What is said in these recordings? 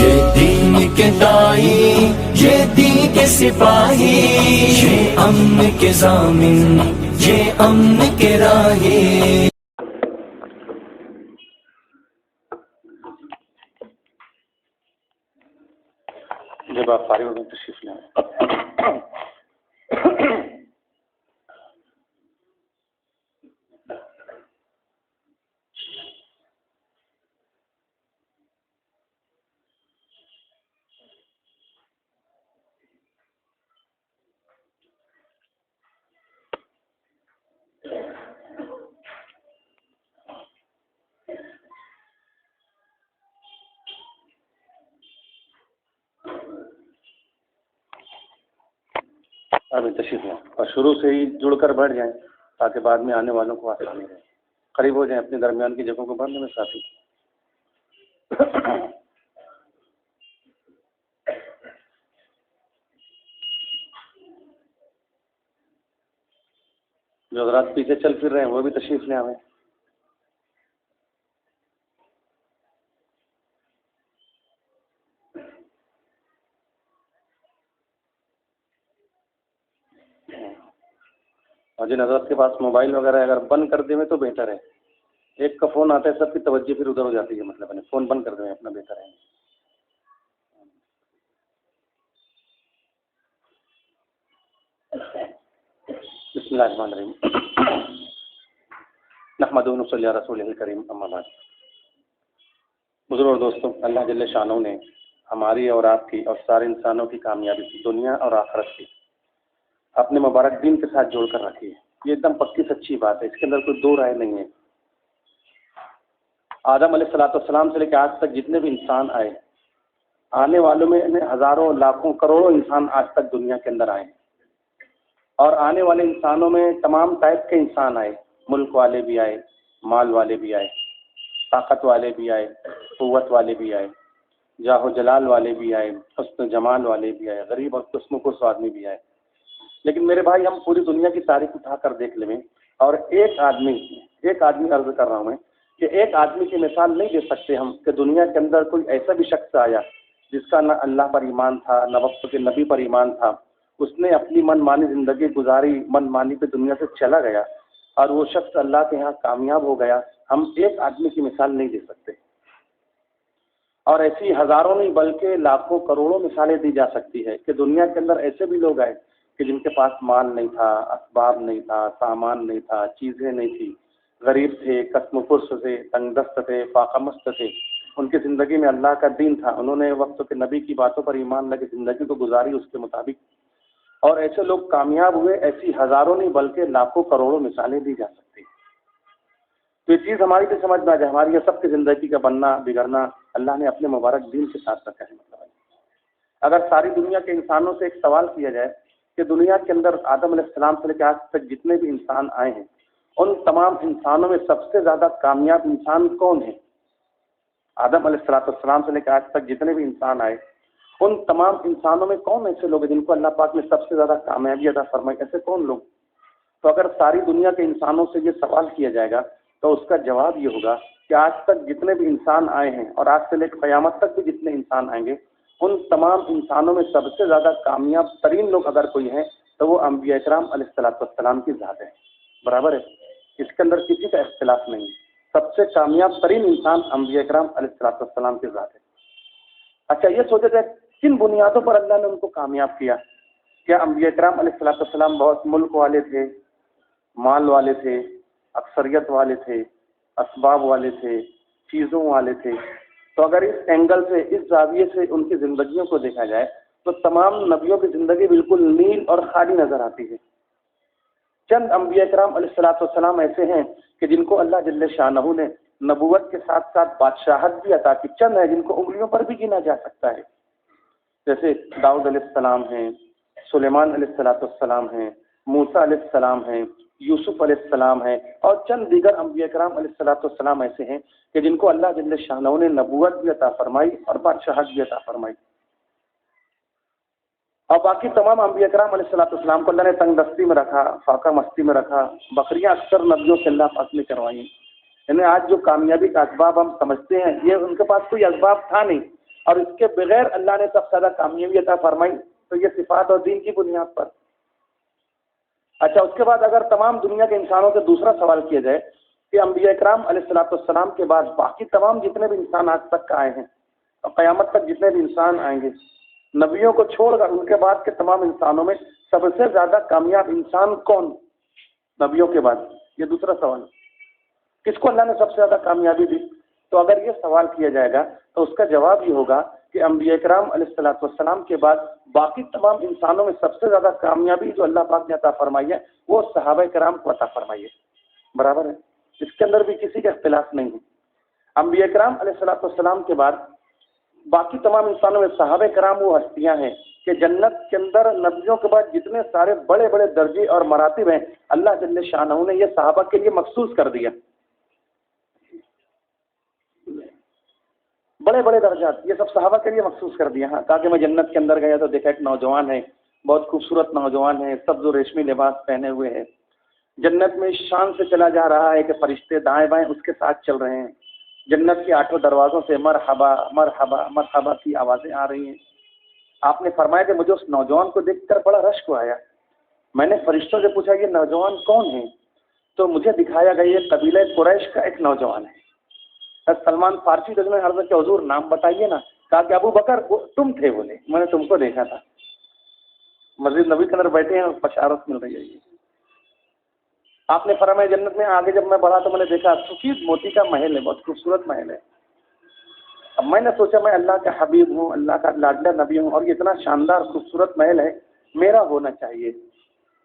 یہ دین کے دائی، یہ دین کے سپاہی، یہ امن کے ضامن، یہ امن کے راہی۔ جب آپ فارغ ہو گئے تشریف لیں۔ ابھی تشریف لیں اور شروع سے ہی جڑ کر بیٹھ جائیں تاکہ بعد میں آنے والوں کو آسانی رہے۔ قریب ہو جائیں اپنے درمیان کی جگہوں کو بھرنے میں ساتھی۔ جو حضرات پیچھے چل پھر رہے ہیں وہ بھی تشریف لیں آئیں۔ اور جن حضرات کے پاس موبائل وغیرہ اگر بند کر دیں تو بہتر ہے۔ ایک کا فون آتا ہے، سب کی توجہ پھر ادھر ہو جاتی ہے، مطلب فون بند کر دیں اپنا، بہتر ہے۔ بسم اللہ الرحمن الرحیم۔ نحمدہ و نصلی علی رسولہ الکریم، اما بعد۔ بزرگ اور دوستوں، اللہ جل شانہ نے ہماری اور آپ کی اور سارے انسانوں کی کامیابی کی، دنیا اور آخرت کی، اپنے مبارک دین کے ساتھ جوڑ کر رکھی ہے۔ یہ ایک دم پکی سچی بات ہے، اس کے اندر کوئی دو رائے نہیں ہے۔ آدم علیہ السلام سے لے کے آج تک جتنے بھی انسان آئے، آنے والوں میں ہزاروں لاکھوں کروڑوں انسان آج تک دنیا کے اندر آئے، اور آنے والے انسانوں میں تمام ٹائپ کے انسان آئے، ملک والے بھی آئے، مال والے بھی آئے، طاقت والے بھی آئے، قوت والے بھی آئے، جاہ و جلال والے بھی آئے، حسن و جمال والے بھی آئے، غریب اور قسم کو آدمی بھی آئے۔ لیکن میرے بھائی، ہم پوری دنیا کی تاریخ اٹھا کر دیکھ لیں اور ایک آدمی عرض کر رہا ہوں میں کہ ایک آدمی کی مثال نہیں دے سکتے ہم کہ دنیا کے اندر کوئی ایسا بھی شخص آیا جس کا نہ اللہ پر ایمان تھا، نہ وقت کے نبی پر ایمان تھا، اس نے اپنی من مانی زندگی گزاری، من مانی پہ دنیا سے چلا گیا اور وہ شخص اللہ کے یہاں کامیاب ہو گیا۔ ہم ایک آدمی کی مثال نہیں دے سکتے، اور ایسی ہزاروں نہیں بلکہ لاکھوں کروڑوں مثالیں دی جا سکتی ہے کہ دنیا کے اندر ایسے بھی لوگ آئے کہ جن کے پاس مال نہیں تھا، اسباب نہیں تھا، سامان نہیں تھا، چیزیں نہیں تھی، غریب تھے، قسم پرس تھے، تنگ دست تھے، فاقہ مست تھے، ان کی زندگی میں اللہ کا دین تھا، انہوں نے وقت کے نبی کی باتوں پر ایمان لگے زندگی کو گزاری اس کے مطابق، اور ایسے لوگ کامیاب ہوئے۔ ایسی ہزاروں نہیں بلکہ لاکھوں کروڑوں مثالیں دی جا سکتی۔ تو یہ چیز ہماری بھی سمجھ میں آ جائے، ہماری یہ سب کی زندگی کا بننا بگڑنا اللہ نے اپنے مبارک دین کے ساتھ رکھا ہے۔ مطلب اگر ساری دنیا کے انسانوں سے ایک سوال کیا جائے کہ دنیا کے اندر آدم علیہ السلام سے لے کے آج تک جتنے بھی انسان آئے ہیں، ان تمام انسانوں میں سب سے زیادہ کامیاب انسان کون ہے؟ آدم علیہ السلام سے لے کے آج تک جتنے بھی انسان آئے، ان تمام انسانوں میں کون ایسے لوگ ہیں جن کو اللہ پاک نے سب سے زیادہ کامیابی عطا فرمائی؟ ایسے کون لوگ؟ تو اگر ساری دنیا کے انسانوں سے یہ سوال کیا جائے گا تو اس کا جواب یہ ہوگا کہ آج تک جتنے بھی انسان آئے ہیں اور آج سے لے کے قیامت تک بھی جتنے انسان آئیں گے، ان تمام انسانوں میں سب سے زیادہ کامیاب ترین لوگ اگر کوئی ہیں تو وہ انبیاء کرام علیہ السلام کی ذات ہے۔ برابر ہے، اس کے اندر کسی کا اختلاف نہیں۔ سب سے کامیاب ترین انسان انبیاء کرام علیہ السلام کی ذات ہے۔ اچھا، یہ سوچا جائے کن بنیادوں پر اللہ نے ان کو کامیاب کیا؟ کیا انبیاء کرام علیہ السلام بہت ملک والے تھے، مال والے تھے، اکثریت والے تھے، اسباب والے تھے، چیزوں والے تھے؟ تو اگر اس اینگل سے، اس زاویے سے ان کی زندگیوں کو دیکھا جائے تو تمام نبیوں کی زندگی بالکل نیل اور خالی نظر آتی ہے۔ چند انبیاء کرام علیہ السلام ایسے ہیں کہ جن کو اللہ جل شانہ نے نبوت کے ساتھ ساتھ بادشاہت بھی عطا کی۔ چند ہیں جن کو انگلیوں پر بھی گنا جا سکتا ہے، جیسے داؤد علیہ السلام ہیں، سلیمان علیہ السلام ہیں، موسیٰ علیہ السلام ہیں، یوسف علیہ السلام ہیں، اور چند دیگر انبیاء کرام علیہ السلام ایسے ہیں کہ جن کو اللہ جل شانہ نے نبوت بھی عطا فرمائی اور بادشاہت بھی عطا فرمائی۔ اور باقی تمام انبیاء کرام علیہ السلام کو اللہ نے تنگ دستی میں رکھا، فاقہ مستی میں رکھا۔ بکریاں اکثر نبیوں سے اللہ پاک نے کروائی۔ یعنی آج جو کامیابی کا اسباب ہم سمجھتے ہیں، یہ ان کے پاس کوئی اسباب تھا نہیں، اور اس کے بغیر اللہ نے سب سے زیادہ کامیابی عطا فرمائی، تو یہ صفات اور دین کی بنیاد پر۔ اچھا، اس کے بعد اگر تمام دنیا کے انسانوں سے دوسرا سوال کیا جائے کہ انبیاء کرام علیہ الصلوۃ والسلام کے بعد باقی تمام جتنے بھی انسان آج تک آئے ہیں اور قیامت تک جتنے بھی انسان آئیں گے، نبیوں کو چھوڑ کر ان کے بعد کے تمام انسانوں میں سب سے زیادہ کامیاب انسان کون نبیوں کے بعد؟ یہ دوسرا سوال، کس کو اللہ نے سب سے زیادہ کامیابی دی؟ تو اگر یہ سوال کیا جائے گا تو اس کا جواب یہ ہوگا کہ انبیاء کرام علیہ الصلوۃ والسلام کے بعد باقی تمام انسانوں میں سب سے زیادہ کامیابی جو اللہ پاک نے عطا فرمائی ہے وہ صحابہ کرام کو عطا فرمائی ہے۔ برابر ہے، اس کے اندر بھی کسی کا اختلاف نہیں ہے۔ انبیاء کرام علیہ الصلوۃ والسلام کے بعد باقی تمام انسانوں میں صحابہ کرام وہ ہستیاں ہیں کہ جنت کے اندر نبیوں کے بعد جتنے سارے بڑے بڑے درجے اور مراتب ہیں، اللہ جل شانہ نے یہ صحابہ کے لیے مخصوص کر دیا۔ بڑے بڑے درجات یہ سب صحابہ کے لیے مخصوص کر دیا۔ ہاں، تاکہ میں جنت کے اندر گیا تو دیکھا ایک نوجوان ہے، بہت خوبصورت نوجوان ہے، سبز و ریشمی لباس پہنے ہوئے ہے، جنت میں شان سے چلا جا رہا ہے کہ فرشتے دائیں بائیں اس کے ساتھ چل رہے ہیں، جنت کے 8 دروازوں سے مرحبا مرحبا مرحبا کی آوازیں آ رہی ہیں۔ آپ نے فرمایا کہ مجھے اس نوجوان کو دیکھ کر بڑا رشک آیا۔ میں نے فرشتوں سے پوچھا یہ نوجوان کون ہے؟ تو مجھے دکھایا گیا یہ قبیلہ قریش کا ایک نوجوان ہے۔ سلمان فارسی رضی اللہ عنہ عرض کہ حضور نام بتائیے نا۔ کہا کہ ابو بکر تم تھے، بولے میں نے تم کو دیکھا تھا، مسجد نبی کے اندر بیٹھے ہیں اور بشارت مل رہی ہے۔ آپ نے فرمایا جنت میں آگے جب میں بڑھا تو میں نے دیکھا سفید موتی کا محل ہے، بہت خوبصورت محل ہے۔ اب میں نے سوچا میں اللہ کا حبیب ہوں، اللہ کا لاڈلا نبی ہوں، اور یہ اتنا شاندار خوبصورت محل ہے، میرا ہونا چاہیے۔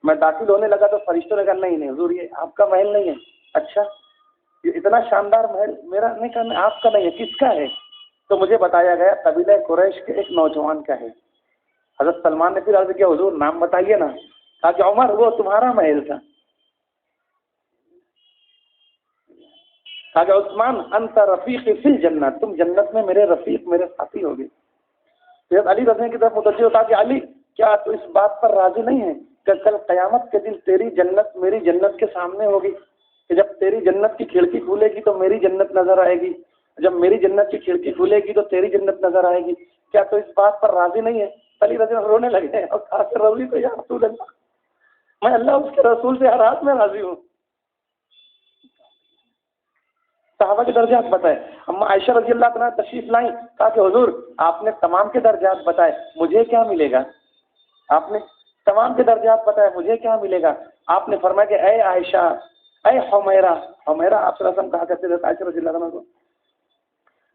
میں داخل ہونے لگا تو فرشتوں نے کہا نہیں نہیں حضور یہ آپ کا محل نہیں ہے۔ اچھا، یہ اتنا شاندار محل میرا نہیں، کہا آپ کا نہیں ہے، کس کا ہے؟ تو مجھے بتایا گیا قبیلہ قریش کے ایک نوجوان کا ہے۔ حضرت سلمان نے پھر عرض کیا حضور نام بتائیے نا۔ کہا کہ عمر وہ تمہارا محل تھا۔ کہا کہ عثمان انت رفیقی فی الجنہ، تم جنت میں میرے رفیق میرے ساتھی ہوگے۔ حضرت علی رضی کی طرف متوجہ ہوتا کہ علی کیا تو اس بات پر راضی نہیں ہے کہ کل قیامت کے دن تیری جنت میری جنت کے سامنے ہوگی، کہ جب تیری جنت کی کھڑکی کھلے گی تو میری جنت نظر آئے گی، جب میری جنت کی کھڑکی کھلے گی تو تیری جنت نظر آئے گی، کیا تو اس بات پر راضی نہیں ہے؟ علی رضی اللہ رونے لگے اور کہا کہ روی تو یا رسول اللہ، میں اللہ اس کے رسول سے ہر حال میں راضی ہوں۔ صحابہ کے درجات بتائے، اما عائشہ رضی اللہ عنہا تشریف لائیں، کہا کہ حضور آپ نے تمام کے درجات بتائے، مجھے کیا ملے گا؟ آپ نے تمام کے درجات بتائے، مجھے کیا ملے گا؟ آپ نے فرمایا کہ اے عائشہ، اے حمیرہ، حمیرہ آپ صلی اللہ علیہ وسلم کہا کرتے تھے عائشہ رضی اللہ عنہ کو،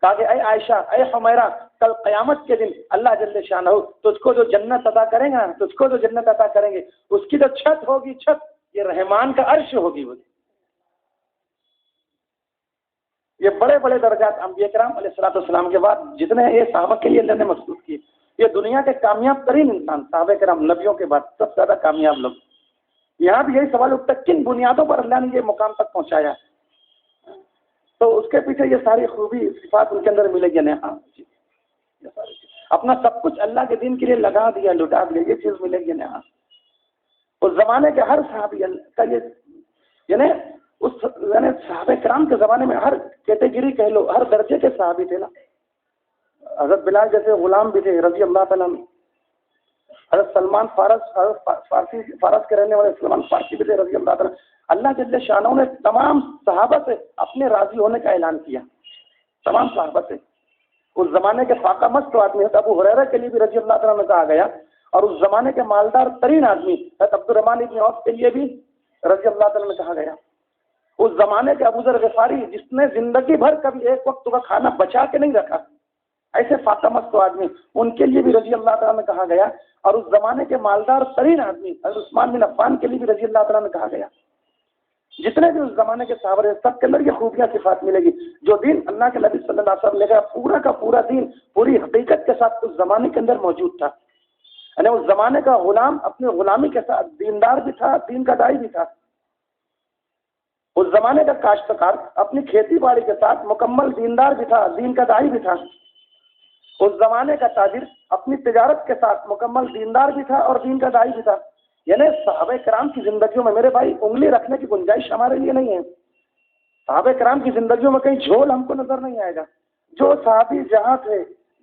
کہا کہ اے عائشہ، اے حمیرہ، کل قیامت کے دن اللہ جل شانہ تجھ کو جو جنت عطا کریں گا، تجھ کو جو جنت عطا کریں گے اس کی جو چھت ہوگی، چھت یہ رحمان کا عرش ہوگی۔ وہ یہ بڑے بڑے درجات انبیاء کرام علیہ الصلوۃ والسلام کے بعد جتنے ہیں یہ صحابہ کے لیے اللہ نے مخصوص کیے۔ یہ دنیا کے کامیاب ترین انسان صحابہ کرام نبیوں کے بعد سب سے زیادہ کامیاب لوگ۔ یہاں بھی یہی سوال اٹھتا ہے کن بنیادوں پر اللہ نے یہ مقام تک پہنچایا؟ تو اس کے پیچھے یہ ساری خوبی صفات ان کے اندر ملے گی نہیں؟ ہاں جی، اپنا سب کچھ اللہ کے دین کے لیے لگا دیا، لٹا دیا، یہ چیز ملے گی نہیں؟ اس زمانے کے ہر صحابی کا یہ یعنی صحابہ کرام کے زمانے میں ہر کیٹیگری کہہ لو، ہر درجے کے صحابی تھے نا۔ حضرت بلال جیسے غلام بھی تھے رضی اللہ تعالیٰ عنہ، حضرت سلمان فارس کے رہنے والے سلمان فارسی بھی تھے رضی اللہ تعالیٰ۔ اللہ جل شانہ نے تمام صحابہ سے اپنے راضی ہونے کا اعلان کیا، تمام صحابہ سے۔ اس زمانے کے فاقہ مست آدمی حضرت ابو ہریرہ کے لیے بھی رضی اللہ تعالیٰ نے کہا گیا، اور اس زمانے کے مالدار ترین آدمی حضرت عبدالرحمن بن عوف کے لیے بھی رضی اللہ تعالیٰ نے کہا گیا۔ اس زمانے کے ابو ذر غفاری جس نے زندگی بھر کبھی ایک وقت کا کھانا بچا کے نہیں رکھا، ایسے فاقہ مست آدمی، ان کے لیے بھی رضی اللہ تعالیٰ نے کہا گیا۔ اور اس زمانے کے مالدار ترین آدمی حضرت عثمان بن عفان کے لیے بھی رضی اللہ تعالیٰ نے کہا گیا۔ جتنے بھی اس زمانے کے صحابہ ہیں سب کے اندر یہ خوبیاں صفات ملے گی۔ جو دین اللہ کے نبی صلی اللہ علیہ وسلم لے گیا پورا کا پورا دین پوری حقیقت کے ساتھ اس زمانے کے اندر موجود تھا۔ یعنی اس زمانے کا غلام اپنی غلامی کے ساتھ دیندار بھی تھا، دین کا داعی بھی تھا۔ اس زمانے کا کاشتکار اپنی کھیتی باڑی کے ساتھ مکمل دیندار بھی تھا، دین کا داعی بھی تھا۔ اس زمانے کا تاجر اپنی تجارت کے ساتھ مکمل دیندار بھی تھا اور دین کا داعی بھی تھا۔ یعنی صحابہ کرام کی زندگیوں میں میرے بھائی انگلی رکھنے کی گنجائش ہمارے لیے نہیں ہے۔ صحابہ کرام کی زندگیوں میں کہیں جھول ہم کو نظر نہیں آئے گا۔ جو صحابی جہاں تھے،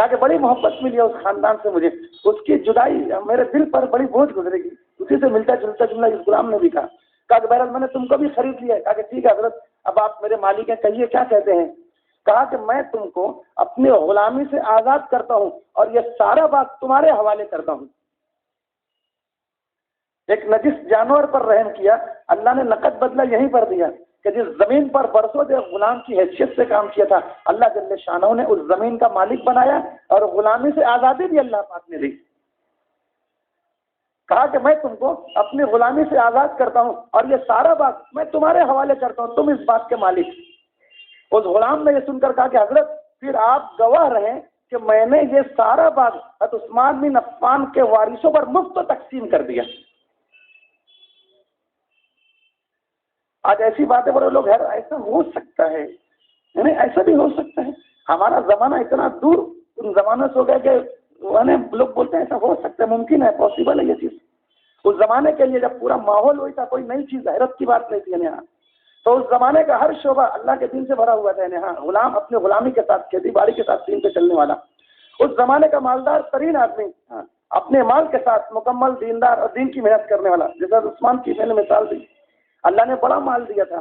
کہا کہ بڑی محبت ملی ہے اس خاندان سے مجھے، اس کی جدائی میرے دل پر بڑی بوجھ گزرے گی۔ اسی سے ملتا جلتا جملہ اس غلام نے بھی کہا کہ بہرحال میں نے تم کو بھی خرید لیا ہے۔ کہا کہ ٹھیک ہے حضرت، اب آپ میرے مالک ہیں، کہیے کیا کہتے ہیں؟ کہا کہ میں تم کو اپنی غلامی سے آزاد کرتا ہوں اور یہ سارا باغ تمہارے حوالے کرتا ہوں۔ ایک نجس جانور پر رحم کیا، اللہ نے نقد بدلہ یہیں پر دیا کہ جس زمین پر برسوں سے غلام کی حیثیت سے کام کیا تھا، اللہ جل شانہ نے اس زمین کا مالک بنایا اور غلامی سے آزادی بھی اللہ پاک نے دی۔ کہا کہ میں تم کو اپنی غلامی سے آزاد کرتا ہوں اور یہ سارا باغ میں تمہارے حوالے کرتا ہوں، تم اس بات کے مالک۔ اس غلام نے یہ سن کر کہا کہ حضرت پھر آپ گواہ رہیں کہ میں نے یہ سارا باغ حضرت عثمان بن عفان کے وارثوں پر مفت تقسیم کر دیا۔ آج ایسی باتیں بڑے لوگ ہے ایسا ہو سکتا ہے، یعنی ایسا بھی ہو سکتا ہے۔ ہمارا زمانہ اتنا دور ان زمانوں سے ہو گیا کہ لوگ بولتے ہیں ایسا ہو سکتا ہے، ممکن ہے، پاسبل ہے یہ چیز۔ اس زمانے کے لیے جب پورا ماحول ہوئی تھا، کوئی نئی چیز حیرت کی بات نہیں تھی یہاں، تو اس زمانے کا ہر شعبہ اللہ کے دین سے بھرا ہوا تھا یہاں۔ غلام اپنے غلامی کے ساتھ، کھیتی باڑی کے ساتھ دین پہ چلنے والا، اس زمانے کا مالدار ترین آدمی اپنے مال کے ساتھ مکمل دیندار اور دین کی محنت کرنے والا، جیسا عثمان کی میں نے مثال دی، اللہ نے بڑا مال دیا تھا۔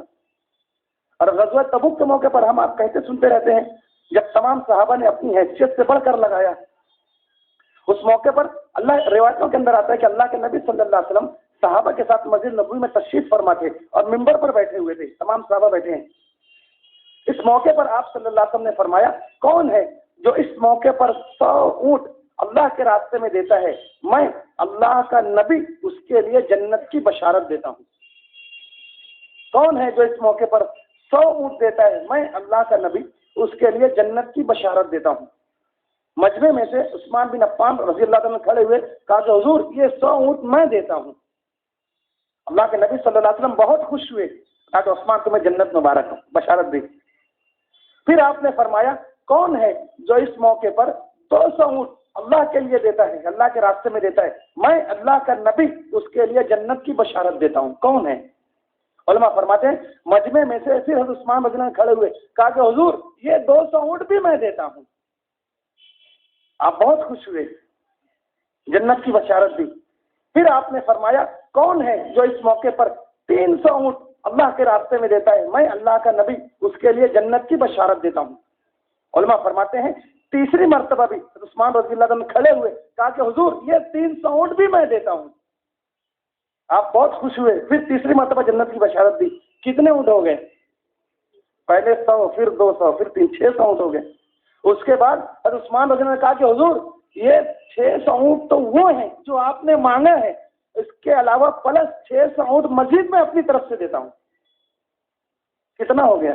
اور غزوہ تبوک کے موقع پر ہم آپ کہتے سنتے رہتے ہیں، جب تمام صحابہ نے اپنی حیثیت سے بڑھ کر لگایا، اس موقع پر اللہ روایتوں کے اندر آتا ہے کہ اللہ کے نبی صلی اللہ علیہ وسلم صحابہ کے ساتھ مسجد نبوی میں تشریف فرما تھے اور ممبر پر بیٹھے ہوئے تھے، تمام صحابہ بیٹھے ہیں۔ اس موقع پر آپ صلی اللہ علیہ وسلم نے فرمایا، کون ہے جو اس موقع پر 100 اونٹ اللہ کے راستے میں دیتا ہے، میں اللہ کا نبی اس کے لیے جنت کی بشارت دیتا ہوں۔ کون ہے جو اس موقع پر 100 اونٹ دیتا ہے، میں اللہ کا نبی اس کے لیے جنت کی بشارت دیتا ہوں۔ مجمع میں سے عثمان بن عفان رضی اللہ عنہ کھڑے ہوئے، کہا کہ حضور یہ 100 اونٹ میں دیتا ہوں۔ اللہ کے نبی صلی اللہ علیہ وسلم بہت خوش ہوئے، کہا کہ عثمان تمہیں جنت مبارک ہو، بشارت دی۔ پھر آپ نے فرمایا، کون ہے جو اس موقع پر 200 اونٹ اللہ کے لیے دیتا ہے، اللہ کے راستے میں دیتا ہے، میں اللہ کا نبی اس کے لیے جنت کی بشارت دیتا ہوں۔ کون ہے؟ علماء فرماتے ہیں مجمع میں سے پھر حضرت عثمان رضی اللہ عنہ کھڑے ہوئے، کہا کہ حضور یہ 200 اونٹ بھی میں دیتا ہوں۔ آپ بہت خوش ہوئے، جنت کی بشارت دی۔ پھر آپ نے فرمایا، کون ہے جو اس موقع پر 300 اونٹ اللہ کے راستے میں دیتا ہے، میں اللہ کا نبی اس کے لیے جنت کی بشارت دیتا ہوں۔ علماء فرماتے ہیں تیسری مرتبہ بھی عثمان رضی اللہ عنہ کھڑے ہوئے، کہا کہ حضور یہ 300 اونٹ بھی میں دیتا ہوں۔ آپ بہت خوش ہوئے، پھر تیسری مرتبہ جنت کی بشارت دی۔ کتنے اونٹ ہو گئے؟ پہلے 100، پھر 200، پھر 600 اونٹ ہو گئے۔ اس کے بعد حضرت عثمان رضی اللہ عنہ نے کہا کہ حضور یہ 600 اونٹ تو وہ ہیں جو آپ نے مانگا ہے، اس کے علاوہ پلس 600 اونٹ مزید میں اپنی طرف سے دیتا ہوں۔ کتنا ہو گیا؟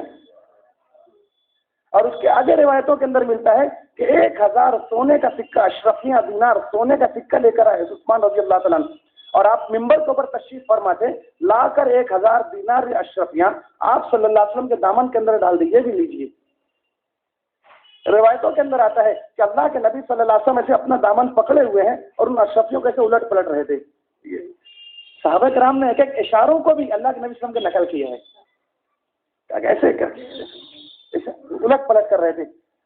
اور اس کے آگے روایتوں کے اندر ملتا ہے کہ 1000 سونے کا سکہ، اشرفیاں دینار سونے کا سکہ لے کر آئے عثمان رضی اللہ تعالیٰ عنہ، اور آپ ممبر کے اوپر تشریف فرما تھے، لا کر 1000 دینار اشرفیاں آپ صلی اللہ علیہ وسلم کے دامن کے اندر ڈال دیجیے، بھی لیجیے۔ روایتوں کے اندر آتا ہے کہ اللہ کے نبی صلی اللہ علیہ وسلم ایسے اپنا دامن پکڑے ہوئے ہیں اور ان اشرفیوں کو ایسے الٹ پلٹ رہے تھے۔ صحابہ کرام نے ایک ایک اشاروں کو بھی اللہ کے نبی صلی اللہ علیہ وسلم کے نقل کیا ہے، ایسے کر الٹ پلٹ کر رہے تھے۔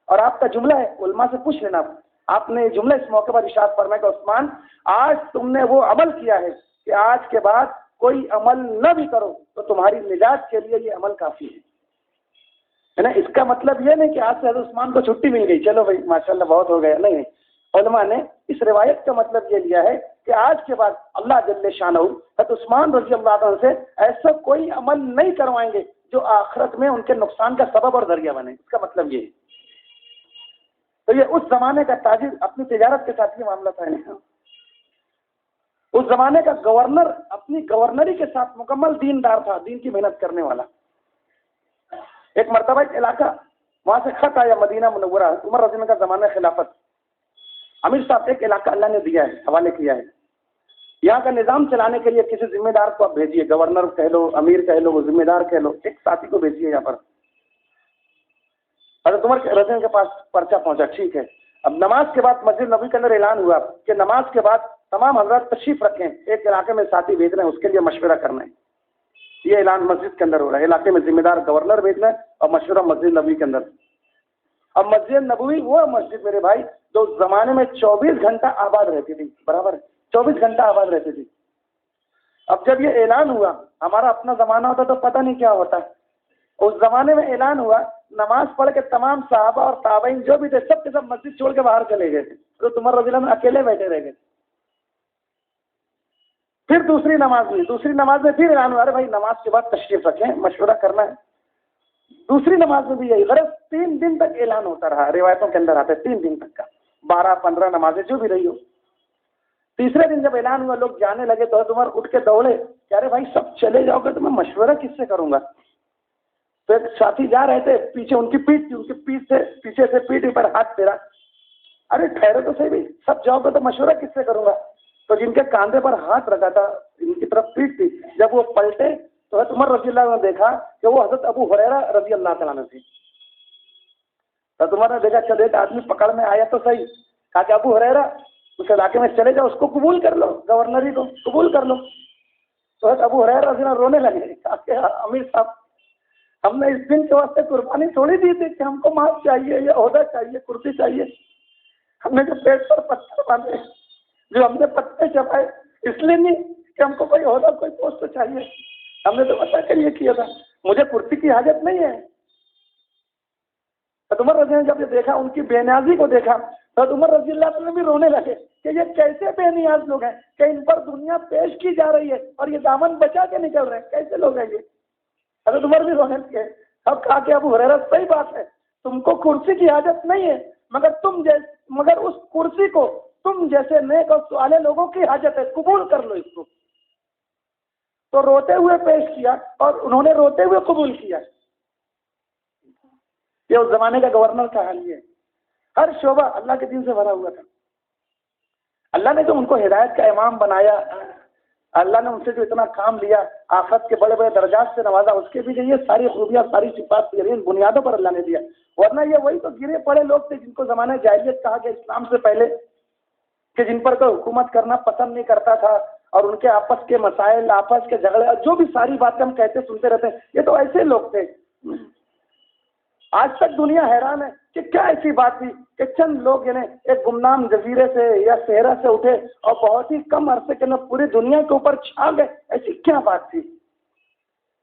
اور آپ کا جملہ ہے، علماء سے پوچھ لینا، آپ نے جملہ اس موقع پر ارشاد فرمایا کہ عثمان آج تم نے وہ عمل کیا ہے کہ آج کے بعد کوئی عمل نہ بھی کرو تو تمہاری نجات کے لیے یہ عمل کافی ہے نا۔ اس کا مطلب یہ نہیں کہ آج سے حضرت عثمان کو چھٹی مل گئی، چلو بھائی ماشاءاللہ بہت ہو گیا، نہیں۔ علماء نے اس روایت کا مطلب یہ لیا ہے کہ آج کے بعد اللہ جل شانہ حضرت عثمان رضی اللہ عنہ سے ایسا کوئی عمل نہیں کروائیں گے جو آخرت میں ان کے نقصان کا سبب اور ذریعہ بنے۔ اس کا مطلب یہ ہے۔ تو یہ اس زمانے کا تاجر اپنی تجارت کے ساتھ یہ معاملہ تھا۔ اس زمانے کا گورنر اپنی گورنری کے ساتھ مکمل دیندار تھا، دین کی محنت کرنے والا۔ ایک مرتبہ ایک علاقہ، وہاں سے خط آیا مدینہ منورہ، عمر رضی اللہ عنہ کا زمانہ خلافت، امیر صاحب ایک علاقہ اللہ نے دیا ہے، حوالے کیا ہے، یہاں کا نظام چلانے کے لیے کسی ذمہ دار کو آپ بھیجیے، گورنر کہہ لو، امیر کہہ لو، وہ ذمہ دار کہہ لو، ایک ساتھی کو بھیجیے یہاں پر۔ حضرت عمر رضی اللہ کے پاس پرچہ پہنچا، ٹھیک ہے۔ اب نماز کے بعد مسجد نبوی کے اندر اعلان ہوا کہ نماز کے بعد تمام حضرات تشریف رکھیں، ایک علاقے میں ساتھی بھیجنا ہے، اس کے لیے مشورہ کرنا ہے۔ یہ اعلان مسجد کے اندر ہو رہا ہے، علاقے میں ذمہ دار گورنر بھیجنا ہے اور مشورہ مسجد نبوی کے اندر۔ اب مسجد نبوی وہ مسجد میرے بھائی جو اس زمانے میں 24 گھنٹہ آباد رہتی تھی، برابر 24 گھنٹہ آباد رہتی تھی. اب جب یہ اعلان ہوا، ہمارا اپنا زمانہ ہوتا تو پتہ نہیں کیا ہوتا. اس زمانے میں اعلان ہوا، نماز پڑھ کے تمام صحابہ اور تابعین جو بھی تھے سب کے سب مسجد چھوڑ کے باہر چلے گئے تھے. تو عمر رضی اللہ عنہ اکیلے بیٹھے رہ گئے. پھر دوسری نماز ہوئی، دوسری نماز میں پھر اعلان ہوا، ارے بھائی نماز کے بعد تشریف رکھیں، مشورہ کرنا ہے. دوسری نماز میں بھی یہی غرض 3 دن تک اعلان ہوتا رہا. روایتوں کے اندر آتا ہے 3 دن تک کا، 12-15 نمازیں جو بھی رہی ہو. تیسرے دن جب اعلان ہوا لوگ جانے لگے تو حضرت عمر اٹھ کے دوڑے کہ ارے بھائی سب چلے جاؤ گے تو میں مشورہ کس سے کروں گا. تو ایک ساتھی جا رہے تھے، پیچھے ان کی پیٹھ تھی، ان کی پیٹھ سے پیچھے سے پیٹھ پر ہاتھ پھیرا، ارے ٹھہرے تو صحیح بھائی، سب جاؤ گے تو مشورہ کس سے کروں گا. تو جن کے کاندھے پر ہاتھ رکھا تھا ان کی طرف پیٹھ تھی، جب وہ پلٹے تو حضرت عمر رضی اللہ عنہ نے دیکھا کہ وہ حضرت ابو ہریرہ رضی اللہ تعالیٰ عنہ تھے. حضرت عمر نے دیکھا چل ایک آدمی پکڑ میں آیا تو صحیح، کہا کہ ابو ہریرہ اس علاقے میں چلے جاؤ، اس کو قبول کر لو، گورنری کو قبول کر لو. تو حضرت ابو ہریرہ رضی اللہ عنہ رونے لگے، کہا کہ امیر صاحب ہم نے اس دن کے واسطے قربانی تھوڑی دی تھی کہ ہم کو مال چاہیے یا عہدہ چاہیے، کرسی چاہیے. ہم نے جو پیٹ پر پتھر باندھے، جو ہم نے پتے چبائے، اس لیے نہیں کہ ہم کو کوئی عہدہ کوئی پوسٹ چاہیے. ہم نے تو بتا کر یہ کیا تھا، مجھے کرسی کی حاجت نہیں ہے. حضرت عمر رضی اللہ نے جب یہ دیکھا، ان کی بے نیازی کو دیکھا، حضرت عمر رضی اللہ عنہ بھی رونے لگے کہ یہ کیسے بے نیاز لوگ ہیں کہ ان پر دنیا پیش کی جا رہی ہے اور یہ دامن بچا کے نکل رہے ہیں، کیسے لوگ ہیں یہ. حضرت عمر بھی رونے لگے. اب کہا کہ ابو ہریرہ صحیح بات ہے، تم کو کرسی کی حاجت نہیں ہے، مگر اس کرسی کو تم جیسے نیک اور صالح لوگوں کی حاجت ہے، قبول کر لو اس کو. تو روتے ہوئے پیش کیا اور انہوں نے روتے ہوئے قبول کیا. یہ اس زمانے کا گورنر کا حال یہ ہے. ہر شعبہ اللہ کے دین سے بھرا ہوا تھا. اللہ نے جو ان کو ہدایت کا امام بنایا، اللہ نے ان سے جو اتنا کام لیا، آخرت کے بڑے بڑے درجات سے نوازا، اس کے بھی جو یہ ساری خوبیاں ساری صفات ان بنیادوں پر اللہ نے دیا. ورنہ یہ وہی تو گرے پڑے لوگ تھے جن کو زمانہ جاہلیت کہا گیا اسلام سے پہلے، کہ جن پر کوئی حکومت کرنا پسند نہیں کرتا تھا اور ان کے آپس کے مسائل، آپس کے جھگڑے، جو بھی ساری باتیں ہم کہتے سنتے رہتے ہیں، یہ تو ایسے لوگ تھے. آج تک دنیا حیران ہے کہ کیا ایسی بات تھی کہ چند لوگ یعنی ایک گمنام جزیرے سے یا صحرا سے اٹھے اور بہت ہی کم عرصے کے اندر پوری دنیا کے اوپر چھا گئے. ایسی کیا بات تھی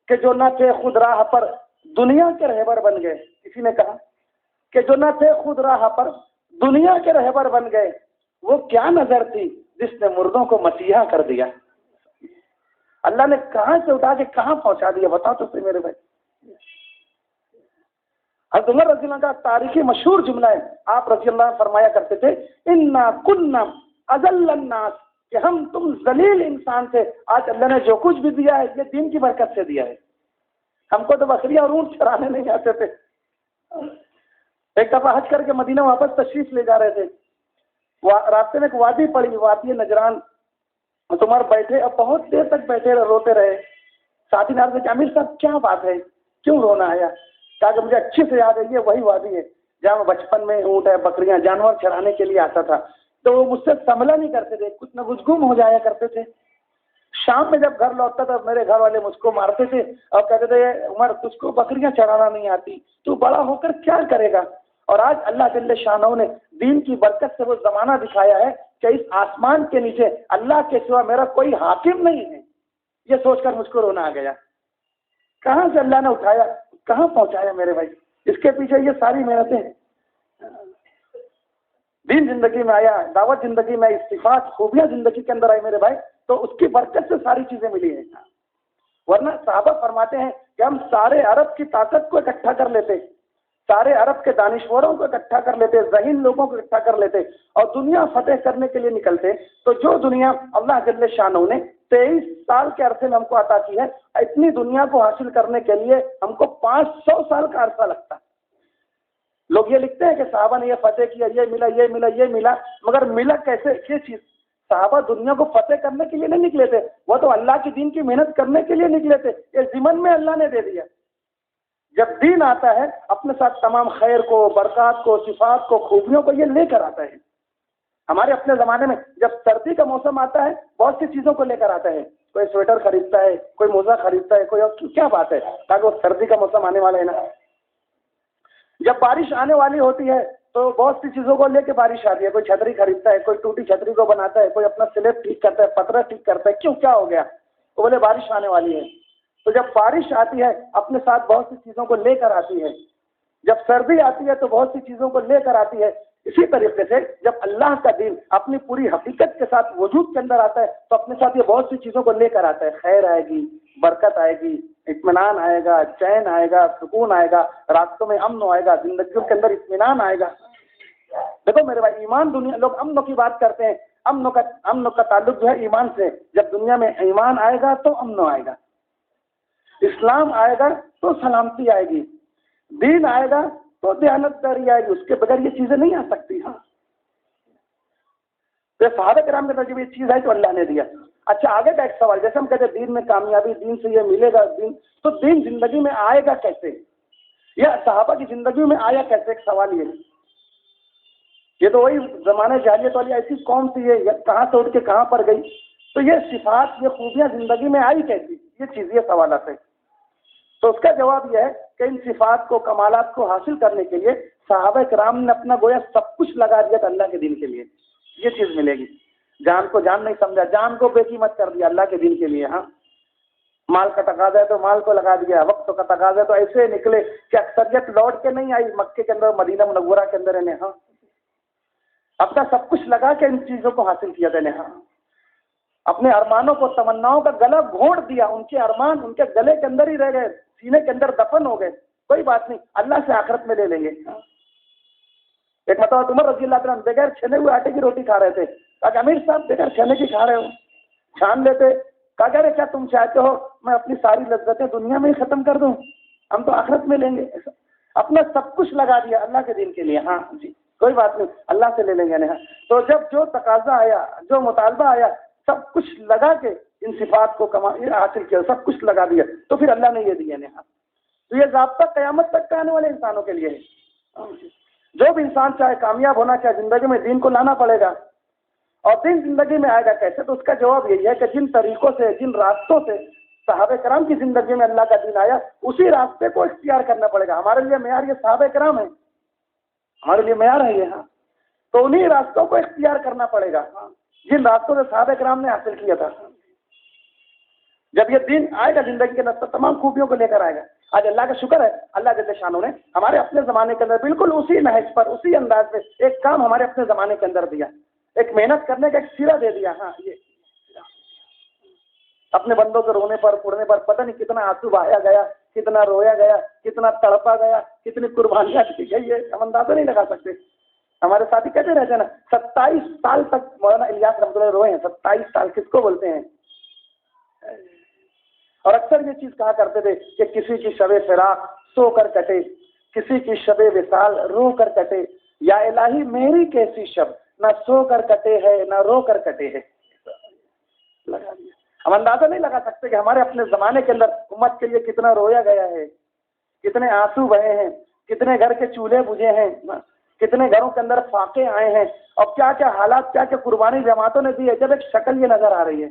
کہ جو نہ تھے خود راہ پر دنیا کے رہبر بن گئے. کسی نے کہا کہ جو نہ تھے خود راہ پر دنیا کے رہبر بن گئے. وہ کیا نظر تھی جس نے مردوں کو مسیحا کر دیا. اللہ نے کہاں سے اٹھا کے کہاں پہنچا دیا، بتاؤ تو صحیح میرے بھائی. حضرت عمر رضی اللہ کا تاریخی مشہور جملہ ہے، آپ رضی اللہ عنہ فرمایا کرتے تھے انا کنا اذل الناس، کہ ہم تم ذلیل انسان تھے، آج اللہ نے جو کچھ بھی دیا ہے یہ دین کی برکت سے دیا ہے. ہم کو تو بکریاں اور اونٹ چرانے نہیں آتے تھے. ایک دفعہ حج کر کے مدینہ واپس تشریف لے جا رہے تھے، راستے میں ایک وادی پڑی، وادی نجران. عمر بیٹھے، اب بہت دیر تک بیٹھے روتے رہے. ساتھی نے عرض کیا امیر صاحب کیا بات ہے، کیوں رونا آیا؟ کہا کہ مجھے اچھی سے یاد ہے یہ وہی وادی ہے جہاں میں بچپن میں اونٹ ہے بکریاں جانور چرانے کے لیے آتا تھا. تو وہ مجھ سے سنبھلا نہیں کرتے تھے، کچھ نہ کچھ گم ہو جایا کرتے تھے. شام میں جب گھر لوٹتا تھا میرے گھر والے مجھ کو مارتے تھے اور کہتے تھے عمر تجھ کو بکریاں چرانا نہیں آتی، تو بڑا ہو کر کیا کرے گا. اور آج اللہ جل شانہ نے دین کی برکت سے وہ زمانہ دکھایا ہے کہ اس آسمان کے نیچے اللہ کے سوا میرا کوئی حاکم نہیں ہے. یہ سوچ کر مجھ کو رونا آ گیا. کہاں سے اللہ نے اٹھایا، کہاں پہنچایا میرے بھائی. اس کے پیچھے یہ ساری محنتیں. دین زندگی میں آیا، دعوت زندگی میں، صفات خوبیاں زندگی کے اندر آئی میرے بھائی، تو اس کی برکت سے ساری چیزیں ملی ہیں. ورنہ صحابہ فرماتے ہیں کہ ہم سارے عرب کی طاقت کو اکٹھا کر لیتے، سارے عرب کے دانشوروں کو اکٹھا کر لیتے، ذہین لوگوں کو اکٹھا کر لیتے اور دنیا فتح کرنے کے لیے نکلتے. تو جو دنیا اللہ جل شانہ نے 23 سال کے عرصے میں ہم کو عطا کی ہے، اتنی دنیا کو حاصل کرنے کے لیے ہم کو 500 سال کا عرصہ لگتا. لوگ یہ لکھتے ہیں کہ صحابہ نے یہ فتح کیا، یہ ملا یہ ملا یہ ملا، مگر ملا کیسے یہ چیز؟ صحابہ دنیا کو فتح کرنے کے لیے نہیں نکلے تھے، وہ تو اللہ کی دین کی محنت کرنے کے لیے نکلے تھے. یہ ضمن میں اللہ نے دے دیا. جب دین آتا ہے اپنے ساتھ تمام خیر کو، برکات کو، صفات کو، خوبیوں کو یہ لے کر آتا ہے. ہمارے اپنے زمانے میں جب سردی کا موسم آتا ہے بہت سی چیزوں کو لے کر آتا ہے. کوئی سویٹر خریدتا ہے، کوئی موزہ خریدتا ہے، کوئی اور کیا بات ہے، تاکہ وہ سردی کا موسم آنے والا ہے نا. جب بارش آنے والی ہوتی ہے تو بہت سی چیزوں کو لے کے بارش آتی ہے. کوئی چھتری خریدتا ہے, کوئی ٹوٹی چھتری کو بناتا ہے, کوئی اپنا سلیب ٹھیک کرتا ہے, پترا ٹھیک کرتا ہے. کیوں, کیا ہو گیا؟ تو بولے بارش آنے والی ہے. تو جب بارش آتی ہے اپنے ساتھ بہت سی چیزوں کو لے کر آتی ہے. جب سردی آتی ہے تو بہت سی چیزوں کو لے کر آتی ہے. اسی طریقے سے جب اللہ کا دین اپنی پوری حقیقت کے ساتھ وجود کے اندر آتا ہے تو اپنے ساتھ یہ بہت سی چیزوں کو لے کر آتا ہے. خیر آئے گی, برکت آئے گی, اطمینان آئے گا, چین آئے گا, سکون آئے گا, راستوں میں امن آئے گا, زندگیوں کے اندر اطمینان آئے گا. دیکھو میرے بھائی, ایمان دنیا, لوگ امن کی بات کرتے ہیں. امن کا تعلق جو ہے ایمان سے. جب دنیا میں ایمان آئے گا تو امن آئے گا, اسلام آئے گا تو سلامتی آئے گی, دین آئے گا تو دیانت داری آئے گی. اس کے بغیر یہ چیزیں نہیں آ سکتی. ہاں, تو صحابہ کرام کے اندر جب یہ چیز آئی تو اللہ نے دیا. اچھا, آگے کا ایک سوال, جیسے ہم کہتے ہیں دین میں کامیابی, دین سے یہ ملے گا, دین, تو دین زندگی میں آئے گا کیسے, یا صحابہ کی زندگی میں آیا کیسے؟ ایک سوال یہ تو وہی زمانہ جاہلیت والی ایسی قوم تھی, یہ کہاں سے اٹھ کے کہاں پر گئی, تو یہ صفات, یہ خوبیاں زندگی میں آئی کیسی؟ یہ سوالات ہیں. تو اس کا جواب یہ ہے کہ ان صفات کو, کمالات کو حاصل کرنے کے لیے صحابہ کرام نے اپنا گویا سب کچھ لگا دیا تھا اللہ کے دین کے لیے. یہ چیز ملے گی. جان کو جان نہیں سمجھا, جان کو بے قیمت کر دیا اللہ کے دین کے لیے. ہاں, مال کا تقاضا ہے تو مال کو لگا دیا, وقت کا تقاضا ہے تو ایسے نکلے کہ اکثریت لوٹ کے نہیں آئی مکے کے اندر, مدینہ منورہ کے اندر. ہاں, اپنا سب کچھ لگا کے ان چیزوں کو حاصل کیا تھا. ہاں, اپنے ارمانوں کو, تمناؤں کا گلا گھونٹ دیا. ان کے ارمان ان کے گلے کے اندر ہی رہ گئے, سینے کے اندر دفن ہو گئے. کوئی بات نہیں, اللہ سے آخرت میں لے لیں گے. ایک مرتبہ عمر رضی اللہ عنہ بغیر چھنے ہوئے آٹے کی روٹی کھا رہے تھے. کہا کہ امیر صاحب بغیر چھنے کی کھا رہے ہو, چھان لیتے. کہا کہ کیا تم چاہتے ہو میں اپنی ساری لذتیں دنیا میں ہی ختم کر دوں؟ ہم تو آخرت میں لیں گے. اپنا سب کچھ لگا دیا اللہ کے دین کے لیے. ہاں جی, کوئی بات نہیں, اللہ سے لے لیں گے. تو جب جو تقاضا آیا, جو مطالبہ آیا, سب کچھ لگا کے ان صفات کو حاصل کیا, سب کچھ لگا دیا, تو پھر اللہ نے یہ دیا. تو یہ ضابطہ قیامت تک کے آنے والے انسانوں کے لیے ہے. جو بھی انسان چاہے کامیاب ہونا چاہے, زندگی میں دین کو لانا پڑے گا. اور دین زندگی میں آئے گا کیسے؟ تو اس کا جواب یہی ہے کہ جن طریقوں سے, جن راستوں سے صحابہ کرام کی زندگی میں اللہ کا دین آیا, اسی راستے کو اختیار کرنا پڑے گا. ہمارے لیے معیار یہ صحابہ کرام ہے, ہمارے لیے معیار ہے یہ. ہاں, تو انہی راستوں کو اختیار کرنا پڑے گا جن راستوں سے صحابہ کرام نے حاصل کیا تھا. جب یہ دین آئے گا زندگی کے اندر تو تمام خوبیوں کو لے کر آئے گا. آج اللہ کا شکر ہے, اللہ جل شانہ نے ہمارے اپنے زمانے کے اندر بالکل اسی نہج پر, اسی انداز میں ایک کام ہمارے اپنے زمانے کے اندر دیا, ایک محنت کرنے کا ایک سیرا دے دیا. ہاں, یہ اپنے بندوں کے رونے پر, پڑنے پر پتہ نہیں کتنا آنسو بہایا گیا, کتنا رویا گیا, کتنا تڑپا گیا, کتنی قربانیاں دی گئی ہے, ہم اندازہ نہیں لگا سکتے. ہمارے ساتھی کہتے رہتے ہیں نا, 27 سال تک مولانا الیاس رحمۃ اللہ روئے ہیں. 27 سال کس کو بولتے ہیں؟ اور اکثر یہ چیز کہا کرتے تھے کہ کسی کی شب فراق سو کر کٹے, کسی کی شب وصال رو کر کٹے, یا الہی میری کیسی شب نہ سو کر کٹے ہے نہ رو کر کٹے ہے. لگا دیا. ہم اندازہ نہیں لگا سکتے کہ ہمارے اپنے زمانے کے اندر امت کے لیے کتنا رویا گیا ہے, کتنے آنسو بہے ہیں, کتنے گھر کے چولہے بجھے ہیں, کتنے گھروں کے اندر فاقے آئے ہیں, اور کیا کیا حالات, کیا کیا قربانی جماعتوں نے دی ہے. جب ایک شکل یہ نظر آ رہی ہے,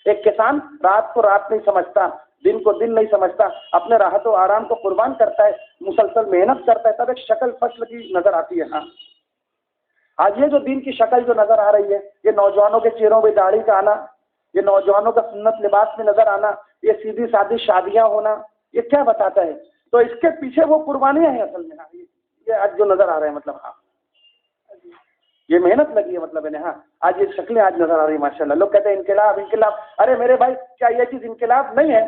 ایک کسان رات کو رات نہیں سمجھتا, دن کو دن نہیں سمجھتا, اپنے راحت و آرام کو قربان کرتا ہے, مسلسل محنت کرتا ہے, تب ایک شکل فصل کی نظر آتی ہے. ہاں, آج یہ جو دین کی شکل جو نظر آ رہی ہے, یہ نوجوانوں کے چہروں پہ داڑھی کا آنا, یہ نوجوانوں کا سنت لباس میں نظر آنا, یہ سیدھی سادھی شادیاں ہونا, یہ کیا بتاتا ہے؟ تو اس کے پیچھے وہ قربانیاں ہیں اصل میں. یہ آج جو نظر آ رہے ہیں, مطلب ہاں یہ محنت لگی ہے, مطلب ہے. ہاں, آج یہ شکلیں آج نظر آ رہی ہیں ماشاء اللہ. لوگ کہتے ہیں انقلاب انقلاب. ارے میرے بھائی, کیا یہ چیز انقلاب نہیں ہے؟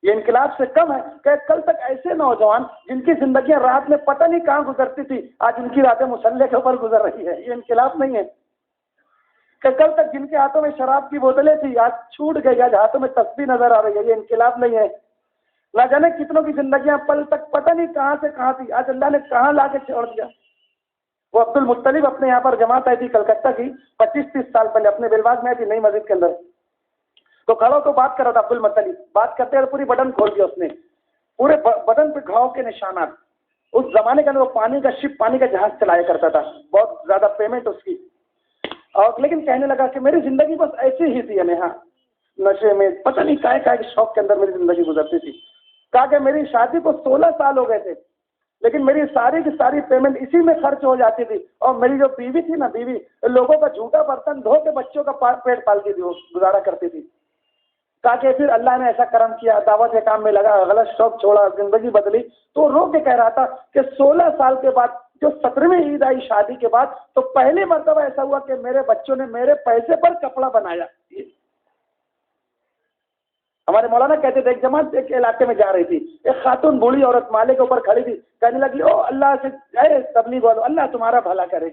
یہ انقلاب سے کم ہے کہ کل تک ایسے نوجوان جن کی زندگیاں رات میں پتہ نہیں کہاں گزرتی تھی, آج ان کی راتیں مسلح کے اوپر گزر رہی ہے. یہ انقلاب نہیں ہے کہ کل تک جن کے ہاتھوں میں شراب کی بوتلیں تھی آج چھوٹ گئی, آج ہاتھوں میں تسبیح نظر آ رہی ہے. یہ انقلاب نہیں ہے. نہ جانے کتنوں کی زندگیاں پل تک پتہ نہیں کہاں سے کہاں تھی, آج اللہ نے کہاں لا کے چھوڑ دیا. وہ عبد المطلب اپنے یہاں پر جماعت آئی تھی کلکتہ کی 25-30 سال پہلے, اپنے بیلواز میں آئی تھی نئی مسجد کے اندر. تو کھڑا تو بات کر رہا تھا عبد المطلب, بات کرتے ہوئے پوری بدن کھول دیا اس نے, پورے بدن پہ گھاؤ کے نشانات. اس زمانے کے اندر وہ پانی کا شپ, پانی کا جہاز چلایا کرتا تھا, بہت زیادہ پیمنٹ اس کی. اور لیکن کہنے لگا کہ میری زندگی بس ایسی ہی تھی. ہاں, نشے میں پتہ نہیں کائے کے شوق کے اندر میری زندگی گزرتی تھی. کہا کہ میری شادی کو 16 سال ہو گئے تھے, لیکن میری ساری کی ساری پیمنٹ اسی میں خرچ ہو جاتی تھی. اور میری جو بیوی تھی نا، بیوی لوگوں کا جھوٹا برتن دھو کے بچوں کا پیٹ پالتی تھی، وہ گزارا کرتی تھی. کہا کہ پھر اللہ نے ایسا کرم کیا، دعوت کے کام میں لگا، غلط شوق چھوڑا، زندگی بدلی. تو رو کے کہہ رہا تھا کہ 16 سال کے بعد جو 17ویں عید آئی شادی کے بعد، تو پہلی مرتبہ ایسا ہوا کہ میرے بچوں نے میرے پیسے پر کپڑا بنایا. ہمارے مولانا کہتے تھے ایک جماعت ایک علاقے میں جا رہی تھی، ایک خاتون بوڑھی عورت مالے کے اوپر کھڑی تھی، کہنے لگی او اللہ سے اے تبلیغ والو، اللہ تمہارا بھلا کرے.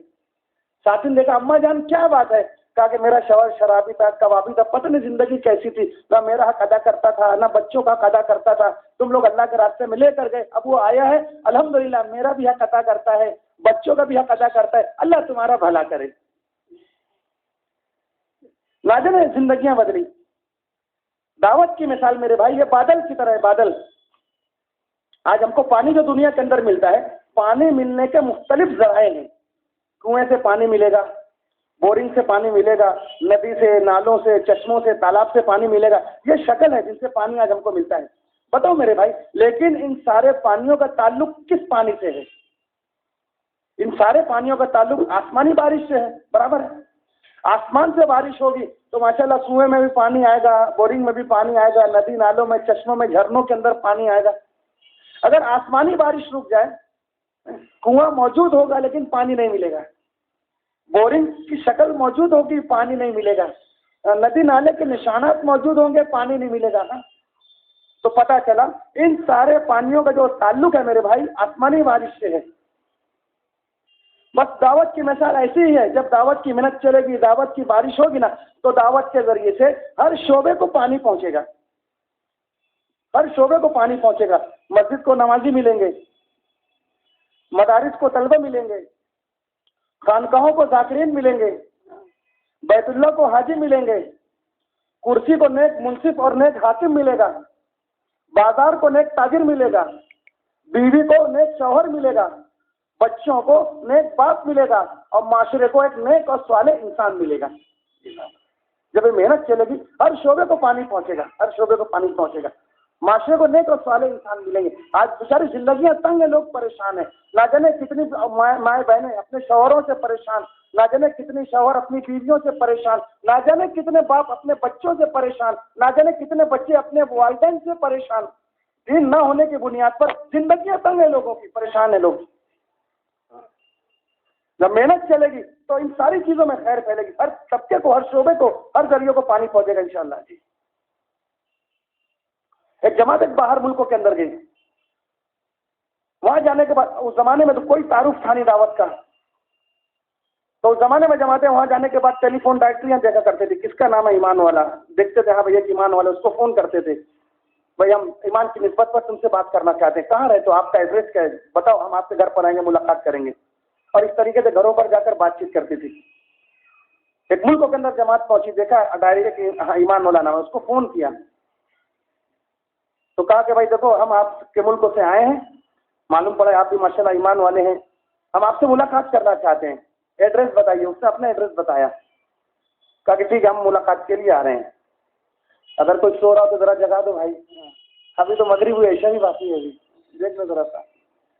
ساتھی نے دیکھا، اماں جان کیا بات ہے؟ کہا کہ میرا شوہر شرابی تھا، کبابی تھا، پتہ نہیں زندگی کیسی تھی، نہ میرا حق ادا کرتا تھا نہ بچوں کا حق ادا کرتا تھا. تم لوگ اللہ کے راستے میں لے کر گئے، اب وہ آیا ہے، الحمدللہ میرا بھی حق ادا کرتا ہے، بچوں کا بھی حق ادا کرتا ہے، اللہ تمہارا بھلا کرے. لاجن زندگیاں بدلی. دعوت کی مثال میرے بھائی یہ بادل کی طرح ہے. بادل، آج ہم کو پانی جو دنیا کے اندر ملتا ہے، پانی ملنے کے مختلف ذرائع ہیں. کنویں سے پانی ملے گا، بورنگ سے پانی ملے گا، ندی سے، نالوں سے، چشموں سے، تالاب سے پانی ملے گا. یہ شکل ہے جن سے پانی آج ہم کو ملتا ہے. بتاؤ میرے بھائی، لیکن ان سارے پانیوں کا تعلق کس پانی سے ہے؟ ان سارے پانیوں کا تعلق آسمانی بارش سے ہے. برابر ہے. آسمان سے بارش ہوگی تو ماشاءاللہ کنویں میں بھی پانی آئے گا، بورنگ میں بھی پانی آئے گا، ندی نالوں میں، چشموں میں، جھرنوں کے اندر پانی آئے گا. اگر آسمانی بارش رک جائے، کنواں موجود ہوگا لیکن پانی نہیں ملے گا، بورنگ کی شکل موجود ہوگی، پانی نہیں ملے گا، ندی نالے کے نشانات موجود ہوں گے، پانی نہیں ملے گا نا. تو پتہ چلا ان سارے پانیوں کا جو تعلق ہے میرے بھائی آسمانی بارش سے ہے. بس دعوت کی مثال ایسی ہی ہے. جب دعوت کی محنت چلے گی، دعوت کی بارش ہوگی نا، تو دعوت کے ذریعے سے ہر شعبے کو پانی پہنچے گا، ہر شعبے کو پانی پہنچے گا. مسجد کو نمازی ملیں گے، مدارس کو طلبہ ملیں گے، خانقاہوں کو ذاکرین ملیں گے، بیت اللہ کو حاجی ملیں گے، کرسی کو نیک منصف اور نیک حاکم ملے گا، بازار کو نیک تاجر ملے گا، بیوی کو نیک شوہر ملے گا، بچوں کو نیک باپ ملے گا، اور معاشرے کو ایک نیک اور صالح انسان ملے گا. جب یہ محنت چلے گی ہر شعبے کو پانی پہنچے گا، ہر شعبے کو پانی پہنچے گا، معاشرے کو نیک اور صالح انسان ملیں گے. آج بیچاری زندگیاں تنگ ہیں، لوگ پریشان ہیں. نہ جانے کتنی مائیں بہنیں اپنے شوہروں سے پریشان، نہ جانے کتنی شوہر اپنی بیویوں سے پریشان، نہ جانے کتنے باپ اپنے بچوں سے پریشان، نہ جانے کتنے بچے اپنے والدین سے پریشان. دین نہ ہونے کی بنیاد پر زندگیاں تنگ ہیں لوگوں کی، پریشان ہیں لوگ. جب محنت چلے گی تو ان ساری چیزوں میں خیر پھیلے گی، ہر طبقے کو، ہر شعبے کو، ہر ذریعے کو پانی پہنچے گا انشاءاللہ. جی ایک جماعت ایک باہر ملکوں کے اندر گئی. وہاں جانے کے بعد اس زمانے میں تو کوئی تعارف تھا نہیں دعوت کا، تو اس زمانے میں جماعتیں وہاں جانے کے بعد ٹیلی فون ڈائریکٹریاں دیکھا کرتے تھے، کس کا نام ہے ایمان والا، دیکھتے تھے ہاں بھیا ایمان والا، اس کو فون کرتے تھے، بھائی ہم ایمان کی نسبت پر تم سے بات کرنا چاہتے ہیں، کہاں رہتے ہو، آپ کا ایڈریس کیا ہے، بتاؤ ہم آپ کے گھر پر آئیں گے، ملاقات کریں گے. اور اس طریقے سے گھروں پر جا کر بات چیت کرتی تھی. ایک ملکوں کے اندر جماعت پہنچی، دیکھا ڈائری کہ ایمان مولانا، اس کو فون کیا تو کہا کہ بھائی دیکھو ہم آپ کے ملکوں سے آئے ہیں، معلوم پڑا آپ بھی ماشاءاللہ ایمان والے ہیں، ہم آپ سے ملاقات کرنا چاہتے ہیں، ایڈریس بتائیے. اس نے اپنا ایڈریس بتایا. کہا کہ ٹھیک ہے ہم ملاقات کے لیے آ رہے ہیں، اگر کوئی سو رہا ہو تو ذرا جگا دو بھائی، ابھی تو مغرب ہوئی، عشاء بھی باقی ہے، ابھی دیکھ لو ذرا سا.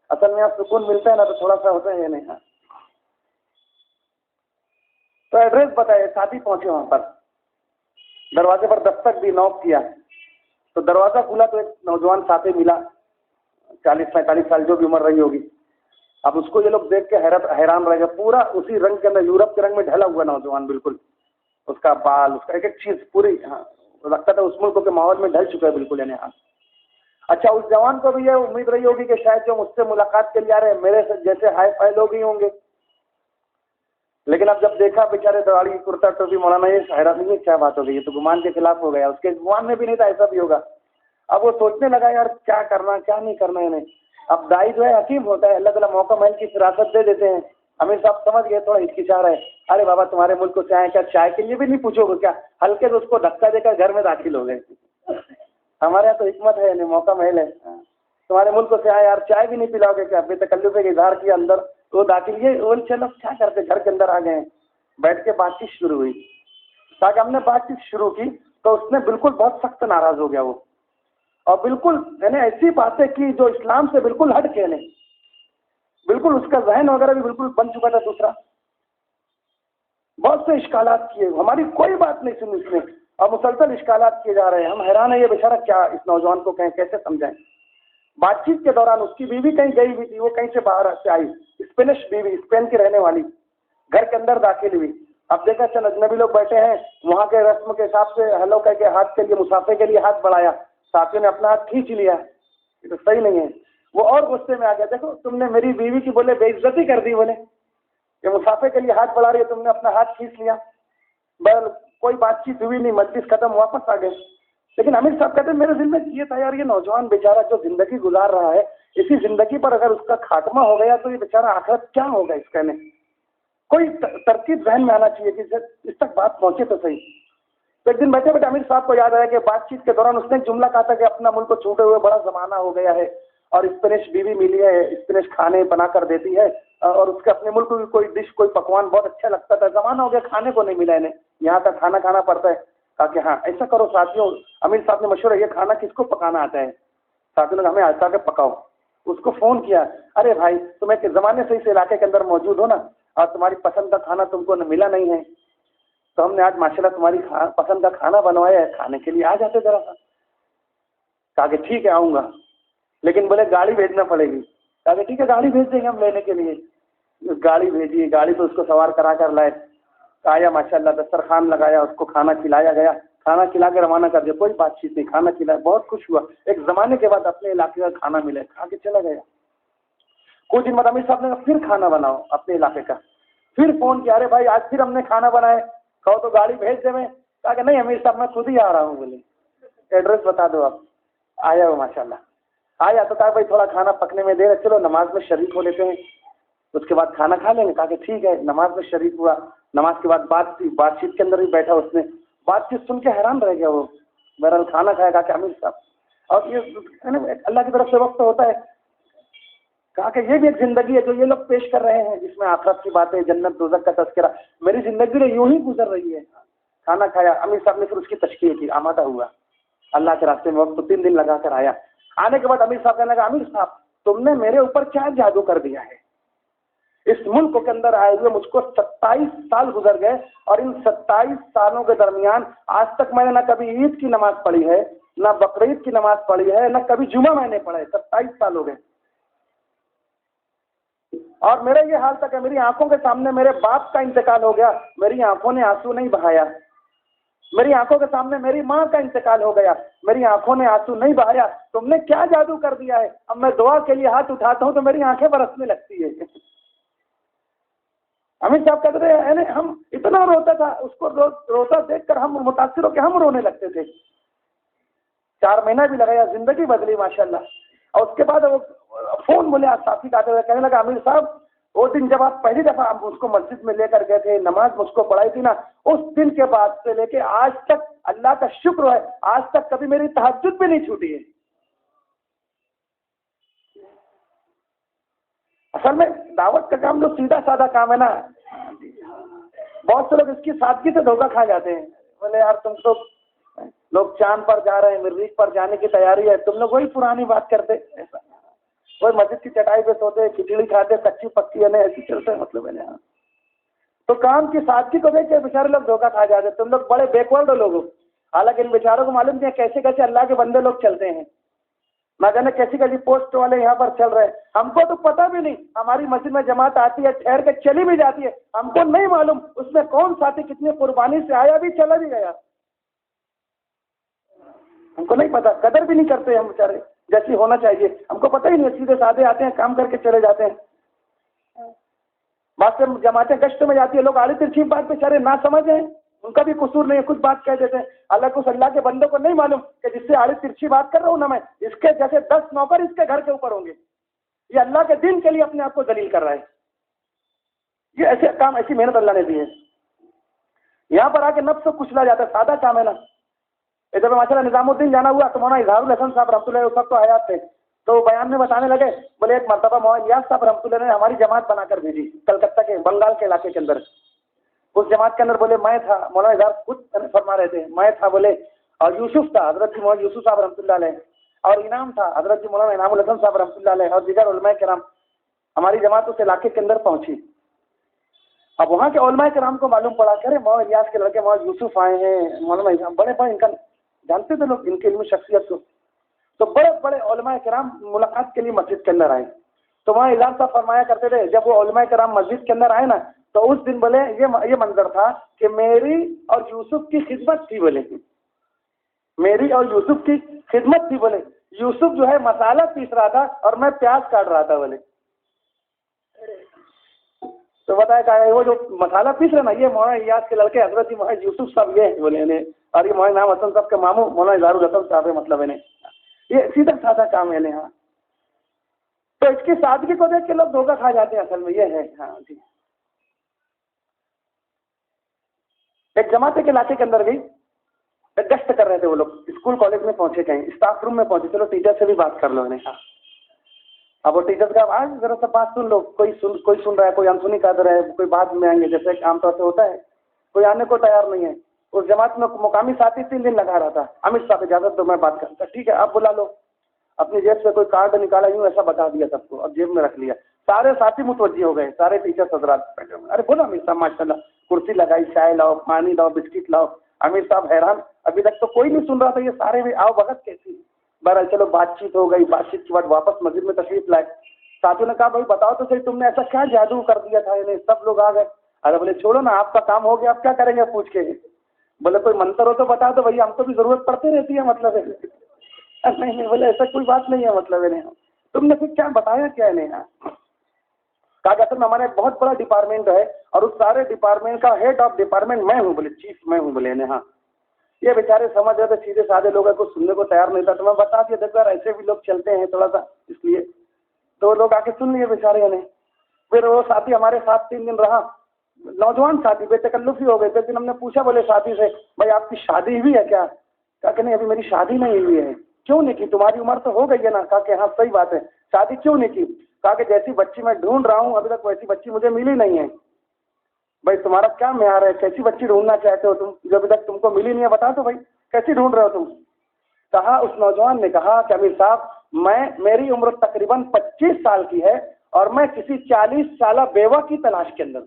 اصل میں آپ سکون ملتا ہے نا تو تھوڑا سا ہوتا ہے، یہ نہیں. تو ایڈریس بتائے، ساتھی پہنچے وہاں پر، دروازے پر دستک دی، نوک کیا تو دروازہ کھلا تو ایک نوجوان ساتھی ملا، 40-45 سال جو بھی عمر رہی ہوگی. اب اس کو یہ لوگ دیکھ کے حیران رہ گئے. پورا اسی رنگ کے اندر، یورپ کے رنگ میں ڈھلا ہوا نوجوان، بالکل اس کا بال، اس کا ایک ایک چیز پوری، ہاں لگتا تھا اس ملک کے ماحول میں ڈھل چکا ہے بالکل. یعنی ہاں اچھا، اس جوان کو بھی یہ امید رہی ہوگی کہ شاید جو مجھ سے ملاقات کے لیے آ رہے ہیں میرے جیسے ہائی فائی لوگ ہی ہوں گے. لیکن اب جب دیکھا بیچارے داڑھی کرتا ٹوپی، مولانا یہ حیران نہیں ہے کیا بات ہو گئی، یہ تو گمان کے خلاف ہو گیا. اس کے گمان میں بھی نہیں تھا ایسا بھی ہوگا. اب وہ سوچنے لگا یار کیا کرنا کیا نہیں کرنا انہیں. اب دائی جو ہے حکیم ہوتا ہے، اللہ تعالیٰ موقع محل کی فراست دے دیتے ہیں. امیر صاحب سمجھ گئے، تھوڑا ہچکچا رہے، ارے بابا تمہارے ملک کو چائے کیا، چائے کے لیے بھی نہیں پوچھو گے کیا، ہلکے سے اس کو دھکا دے کر گھر میں داخل ہو گئے. ہمارے یہاں تو حکمت ہے، موقع محل ہے. تمہارے ملک سے آئے یار، چائے بھی نہیں پلاؤ گے کیا، بے تکلفی کا اظہار کیا اندر. تو داخل یہ وہ چلو کیا کرتے، گھر کے اندر آ گئے. بیٹھ کے بات چیت شروع ہوئی. تاکہ ہم نے بات چیت شروع کی تو اس نے بالکل بہت سخت ناراض ہو گیا وہ، اور بالکل میں نے ایسی باتیں کی جو اسلام سے بالکل ہٹ کے نہیں. بالکل اس کا ذہن وغیرہ بھی بالکل بن چکا تھا دوسرا. بہت سے اشکالات کیے, ہماری کوئی بات نہیں سنی اس نے, اور مسلسل اشکالات کیے جا رہے ہیں. ہم حیران ہیں یہ بیچارہ کیا اس نوجوان کو کہیں کیسے سمجھائیں. بات چیت کے دوران اس کی بیوی کہیں گئی ہوئی تھی, وہ کہیں سے باہر سے آئی, اسپینش بیوی, اسپین کی رہنے والی, گھر کے اندر داخل ہوئی. اب دیکھا چل اجنبی لوگ بیٹھے ہیں, وہاں کے رسم کے حساب سے ہیلو کہہ کے ہاتھ کے لیے مسافے کے لیے ہاتھ بڑھایا, ساتھیوں نے اپنا ہاتھ کھینچ لیا. یہ تو صحیح نہیں ہے. وہ اور غصے میں آ گیا, دیکھو تم نے میری بیوی کی بولے بے عزتی کر دی, بولے کہ مسافے کے لیے ہاتھ بڑھا رہی ہے, تم نے اپنا ہاتھ کھینچ لیا. بہرحال کوئی بات چیت ہوئی نہیں, مجلس ختم, واپس آ گئے. لیکن امیر صاحب کہتے ہیں میرے دل میں یہ تھا, یار یہ نوجوان بیچارہ جو زندگی گزار رہا ہے, اسی زندگی پر اگر اس کا خاتمہ ہو گیا تو یہ بیچارہ آخرت کیا ہوگا اس کہنے. کوئی ترتیب ذہن میں آنا چاہیے کہ اس تک بات پہنچے تو صحیح. تو ایک دن بیٹھے بیٹھے امیر صاحب کو یاد آیا کہ بات چیت کے دوران اس نے جملہ کہا تھا کہ اپنا ملک کو چھوٹے ہوئے بڑا زمانہ ہو گیا ہے, اور اسپینش بیوی ملی ہے, اسپینش کھانے بنا کر دیتی ہے, اور اس کے اپنے ملک کی کوئی ڈش کوئی پکوان بہت اچھا لگتا تھا. زمانہ ہو گیا کھانے کو نہیں ملا انہیں, یہاں کا کھانا کھانا پڑتا ہے. کہا کہ ہاں ایسا کرو ساتھیوں, امیر صاحب نے مشورہ, یہ کھانا کس کو پکانا آتا ہے؟ ساتھیوں نے ہمیں آتا کہ پکاؤ. اس کو فون کیا, ارے بھائی تم ایک زمانے سے اس علاقے کے اندر موجود ہو نا, اور تمہاری پسند کا کھانا تم کو ملا نہیں ہے, تو ہم نے آج ماشاءاللہ تمہاری پسند کا کھانا بنوایا ہے, کھانے کے لیے آ جاتے ذرا سا. کہا کہ ٹھیک ہے آؤں گا, لیکن بولے گاڑی بھیجنا پڑے گی. کہا کہ ٹھیک ہے گاڑی بھیج دیں گے ہم لینے کے لیے. گاڑی بھیجی, گاڑی تو اس کو سوار کرا کر لائے. آیا ماشاءاللہ, دسترخوان لگایا, اس کو کھانا کھلایا گیا, کھانا کھلا کے روانہ کر دیا. کوئی بات چیت نہیں, کھانا کھلایا, بہت خوش ہوا. ایک زمانے کے بعد اپنے علاقے کا کھانا ملے, کھا کے چلا گیا. کچھ دن بعد امیر صاحب نے پھر کھانا بناؤ اپنے علاقے کا. پھر فون کیا, ارے بھائی آج پھر ہم نے کھانا بنائے, کہو تو گاڑی بھیج دے. میں کہا کہ نہیں امیر صاحب میں خود ہی آ رہا ہوں. بولے ایڈریس بتا دو آپ. آیا وہ ماشاءاللہ, آیا تو کہا بھائی تھوڑا کھانا پکنے میں دیر ہے, چلو نماز میں شریک ہو لیتے ہیں, اس کے بعد کھانا کھا لیں گے. کہا کہ ٹھیک ہے. نماز میں شریک ہوا. نماز کے بعد بات چیت کے اندر بھی بیٹھا, اس نے بات چیت سن کے حیران رہ گیا وہ. بہرحال کھانا کھایا. کہا کہ امیر صاحب, اور یہ اللہ کی طرف سے وقت ہوتا ہے. کہا کہ یہ بھی ایک زندگی ہے جو یہ لوگ پیش کر رہے ہیں, جس میں آخرت کی باتیں, جنت دوزخ کا تذکرہ. میری زندگی میں یوں ہی گزر رہی ہے. کھانا کھایا. امیر صاحب نے پھر اس کی تشکیل کی, آمادہ ہوا اللہ کے راستے میں. وقت 3 دن لگا کر آیا. آنے کے بعد امیر صاحب کہنے لگا, امیر صاحب تم نے میرے اوپر کیا جادو کر دیا ہے. اس ملک کے اندر آئے ہوئے مجھ کو 27 سال گزر گئے, اور ان 27 سالوں کے درمیان آج تک میں نے نہ کبھی عید کی نماز پڑھی ہے, نہ بقرعید کی نماز پڑھی ہے, نہ کبھی جمعہ میں نے پڑھا ہے. 27 سال ہو گئے, اور میرا یہ حال تھا کہ میری آنکھوں کے سامنے میرے باپ کا انتقال ہو گیا, میری آنکھوں نے آنسو نہیں بہایا. میری آنکھوں کے سامنے میری ماں کا انتقال ہو گیا, میری آنکھوں نے آنسو نہیں بہایا. تم نے کیا جادو کر دیا ہے. اب میں دعا کے لیے ہاتھ اٹھاتا ہوں تو میری آنکھیں برسنے لگتی ہے. امیر صاحب کہتے تھے ہم اتنا روتا تھا, اس کو روتا دیکھ کر ہم متاثر ہو کے ہم رونے لگتے تھے. 4 مہینہ بھی لگایا, زندگی بدلی ماشاءاللہ. اور اس کے بعد وہ فون بولے, آج ساتھی کا کہنے لگا امیر صاحب وہ دن جب آپ پہلی دفعہ ہم اس کو مسجد میں لے کر گئے تھے, نماز مجھ کو پڑھائی تھی نا, اس دن کے بعد سے لے کے آج تک اللہ کا شکر ہے, آج تک کبھی میری تہجد بھی نہیں چھوٹی ہے. اصل میں دعوت کا کام جو سیدھا سادہ کام ہے نا, بہت سے لوگ اس کی سادگی سے دھوکہ کھا جاتے ہیں. بولے یار تم تو لوگ چاند پر جا رہے ہیں, مریخ پر جانے کی تیاری ہے, تم لوگ وہی پرانی بات کرتے. ایسا وہی مسجد کی چٹائی پہ سوتے, کھچڑی کھاتے, کچی پکی ہے, ایسے چلتے مطلب ہے نا. تو کام کی سادگی کو دیکھ کے بیچارے لوگ دھوکہ کھا جاتے. تم لوگ بڑے بیکورڈ لوگ ہو. حالانکہ ان بیچاروں کو معلوم نہیں ہے کیسے کیسے اللہ کے بندے لوگ چلتے ہیں. نہ جانے کیسی کیسی پوسٹ والے یہاں پر چل رہے ہیں. ہم کو تو پتہ بھی نہیں, ہماری مسجد میں جماعت آتی ہے, ٹھہر کے چلی بھی جاتی ہے, ہم کو نہیں معلوم اس میں کون ساتھی کتنی قربانی سے آیا بھی چلا بھی گیا. ہم کو نہیں پتا, قدر بھی نہیں کرتے ہم بیچارے جیسی ہونا چاہیے. ہم کو پتہ ہی نہیں, سیدھے سادے آتے ہیں, کام کر کے چلے جاتے ہیں. بات سے جماعتیں گشت میں جاتی ہے, لوگ آڑی ترچھی بات بیچارے نہ سمجھ ہیں, ان کا بھی قصور نہیں ہے, کچھ بات کہہ دیتے ہیں. اللہ اس اللہ کے بندوں کو نہیں معلوم کہ جس سے آڑی ترچھی بات کر رہا ہوں نا میں, اس کے جیسے 10 نوکر اس کے گھر کے اوپر ہوں گے. یہ اللہ کے دین کے لیے اپنے آپ کو ذلیل کر رہا ہے. یہ ایسے کام, ایسی محنت اللہ نے دی ہے. یہاں پر آ کے نفس کو کچلا جاتا ہے, سادہ کام ہے نا. جب ماشاء اللہ نظام الدین جانا ہوا تو مولانا اظہار الحسن صاحب رحمۃ اللہ اس وقت تو حیات تھے, تو بیان میں بتانے لگے, بولے ایک مرتبہ مولانا الیاس صاحب رحمۃ اللہ نے ہماری جماعت بنا کر بھیجی کلکتہ کے بنگال کے علاقے کے اندر. اس جماعت کے اندر بولے میں تھا, مولانا اظہار خود فرما رہے تھے, میں تھا بولے, اور یوسف تھا, حضرت جی مولانا یوسف صاحب رحمۃ اللہ علیہ, اور انعام تھا, حضرت جی مولانا انعام الحسن صاحب رحمۃ اللہ علیہ, اور دیگر علماء کرام. ہماری جماعت اس علاقے کے اندر پہنچی. اب وہاں کے علماء کرام کو معلوم پڑا کہ ارے مولانا الیاس کے لڑکے مولانا یوسف آئے ہیں, مولانا بڑے بڑے ان کا جانتے تھے لوگ ان کی علمی شخصیت کو, تو بڑے بڑے علماء کرام ملاقات کے لیے مسجد کے اندر آئے. تو وہاں الیاس صاحب فرمایا کرتے تھے جب وہ علماء کرام مسجد کے اندر آئے نا, تو اس دن بولے یہ منظر تھا کہ میری اور یوسف کی خدمت تھی. بولے میری اور یوسف کی خدمت تھی. بولے یوسف جو ہے مسالہ پیس رہا تھا اور میں پیاز کاٹ رہا تھا. بولے تو بتایا کہ وہ جو مسالہ پیس رہے نا یہ مولانا الیاس کے لڑکے حضرت مولانا یوسف صاحب یہ بولے نے, اور یہ مولانا انعام حسن صاحب کے ماموں مولانا اظہار الحسن صاحب ہے. مطلب ہے یہ سیدھا سادہ کام ہے. ہاں تو اس کی سادگی کو دیکھ کے لوگ دھوکہ کھا جاتے ہیں. اصل میں یہ ہے. ہاں جی. ایک جماعت کے علاقے کے اندر گئی, گشت کر رہے تھے وہ لوگ, اسکول کالج میں پہنچے, کہیں اسٹاف روم میں پہنچے, چلو ٹیچر سے بھی بات کر لو انہیں. ہاں اب وہ ٹیچر کا آج ذرا سا بات سن لو, کوئی سن رہا ہے, کوئی انسنی قادر ہے, کوئی بعد میں آئیں گے جیسے عام طور سے ہوتا ہے, کوئی آنے کو تیار نہیں ہے. اس جماعت میں مقامی ساتھی 3 دن لگا رہا تھا. امت صاحب اجازت دو میں بات کرتا. ٹھیک ہے آپ بلا لو. اپنی جیب سے کوئی کارڈ نکالا, یوں ایسا بتا دیا سب کو, اب جیب میں رکھ لیا. سارے ساتھی متوجہ ہو گئے, سارے ٹیچر حضرات بیٹھے ہوئے. ارے بولو امیر صاحب ماشاء اللہ, کرسی لگائی, چائے لاؤ, پانی لاؤ, بسکٹ لاؤ. امیر صاحب حیران, ابھی تک تو کوئی نہیں سن رہا تھا, یہ سارے بھی آؤ بھگت کیسی. بہرحال چلو بات چیت ہو گئی. بات چیت کے بعد واپس مسجد میں تشریف لائے. ساتھیوں نے کہا بھائی بتاؤ تو صحیح تم نے ایسا کیا جادو کر دیا تھا انہیں. سب لوگ آ گئے. ارے بولے چھوڑو نا, آپ کا کام ہو گیا, آپ کیا کریں گے پوچھ کے. بولے کوئی منتر ہو تو بتا دو بھائی, ہم کو بھی ضرورت پڑتی رہتی ہے. مطلب ہے نہیں, بولے ایسا کوئی بات نہیں ہے. مطلب ہے تم نے پھر کیا بتایا کیا انہیں. کہا کہ اصل میں ہمارا ایک بہت بڑا ڈپارٹمنٹ ہے اور اس سارے ڈپارٹمنٹ کا ہیڈ آف ڈپارٹمنٹ میں ہوں. بولے چیف میں ہوں. بولے ہاں. یہ بیچارے سمجھ رہے تھے سیدھے سادے لوگ ہیں, کچھ سننے کو تیار نہیں تھا. تو میں بتا دیا دیکھو یار ایسے بھی لوگ چلتے ہیں تھوڑا سا, اس لیے تو لوگ آ کے سن لیے بیچارے نے. پھر وہ ساتھی ہمارے ساتھ 3 دن رہا, نوجوان ساتھی بے تکلفی ہو گئے. پھر ہم نے پوچھا بولے ساتھی سے بھائی آپ کی شادی ہوئی ہے کیا. کہا کہ نہیں ابھی میری شادی نہیں ہوئی ہے. کیوں نہیں کی, تمہاری عمر تو ہو گئی ہے نا. کہا کہ ہاں صحیح بات ہے, شادی کیوں نہیں کی. کہا کہ جیسی بچی میں ڈھونڈ رہا ہوں ابھی تک ویسی بچی مجھے ملی نہیں ہے. بھائی تمہارا کیا معیار ہے, کیسی بچی ڈھونڈنا چاہتے ہو تم, جو ابھی تک تم کو ملی نہیں ہے, بتا دو بھائی کیسی ڈھونڈ رہے ہو تم. کہا اس نوجوان نے کہا کہ امیر صاحب میری عمر تقریباً 25 سال کی ہے اور میں کسی 40 سالہ بیوہ کی تلاش کے اندر.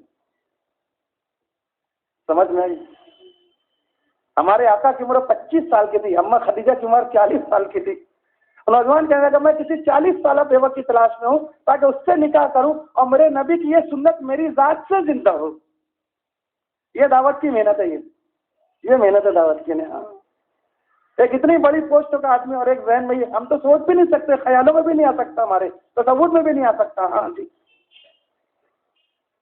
سمجھ میں آئی. ہمارے آقا کی عمر 25 سال کی تھی, اماں خدیجہ کی عمر 40 سال کی تھی. نوجوان کہنے لگا میں کسی 40 سالہ بیوہ کی تلاش میں ہوں تاکہ اس سے نکاح کروں اور میرے نبی کی یہ سنت میری ذات سے زندہ ہو. یہ دعوت کی محنت ہے, یہ محنت ہے دعوت کی. ہاں ایک اتنی بڑی پوسٹ کا آدمی اور ایک ذہن میں, ہم تو سوچ بھی نہیں سکتے, خیالوں میں بھی نہیں آ سکتا, ہمارے تصور میں بھی نہیں آ سکتا. ہاں جی.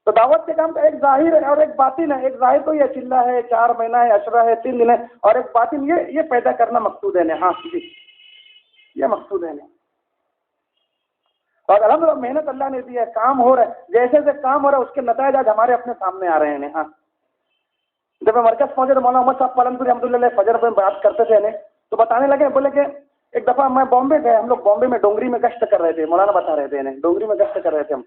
تو دعوت کے کام کا ایک ظاہر ہے اور ایک باطن ہے. ایک ظاہر تو یہ چلہ ہے, 4 مہینہ ہے, عشرہ ہے, 3 دن ہے, اور ایک باطن یہ پیدا کرنا مقصود ہے. ہاں جی یہ مقصود ہے. اور الحمدللہ محنت اللہ نے دی ہے, کام ہو رہا ہے. جیسے جیسے کام ہو رہا ہے اس کے نتائج آج ہمارے اپنے سامنے آ رہے ہیں. ہاں جب میں مرکز پہنچے تو مولانا محمد صاحب پالنپوری رحمۃ اللہ علیہ فجر میں بات کرتے تھے تو بتانے لگے, بولے کہ ایک دفعہ میں بامبے گئے, ہم لوگ بامبے میں ڈونگری میں گشت کر رہے تھے. مولانا بتا رہے تھے ڈونگری میں گشت کر رہے تھے ہم.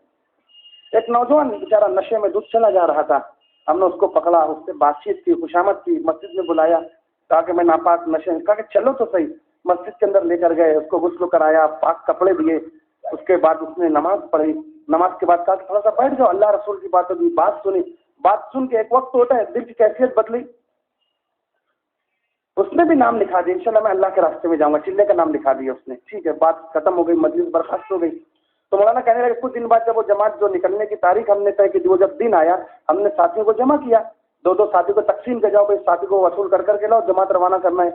ایک نوجوان بیچارہ نشے میں دودھ چلا جا رہا تھا. ہم نے اس کو پکڑا, اس سے بات چیت کی, خوشامد کی, مسجد میں بلایا, کہا کہ میں ناپاک نشے, کہا کہ چلو تو صحیح. مسجد کے اندر لے کر گئے, اس کو غسل کرایا, پاک کپڑے دیے. اس کے بعد اس نے نماز پڑھی. نماز کے بعد کہا کہ تھوڑا سا بیٹھ جاؤ, اللہ رسول کی بات ہوگی. بات سنی, بات سن کے ایک وقت ہوتا ہے دل کی کیفیت بدلی. اس نے بھی نام لکھا دیا, انشاءاللہ میں اللہ کے راستے میں جاؤں گا, چلنے کا نام لکھا دیا اس نے. ٹھیک ہے, بات ختم ہو گئی, مجلس برخاست ہو گئی. تو مولانا کہنے لگے کچھ دن بعد جب وہ جماعت جو نکلنے کی تاریخ ہم نے طے کی, وہ جب دن آیا ہم نے ساتھیوں کو جمع کیا. 2 ساتھی کو تقسیم کر جاؤ, ساتھی کو وصول کر کے لاؤ, جماعت روانہ کرنا ہے.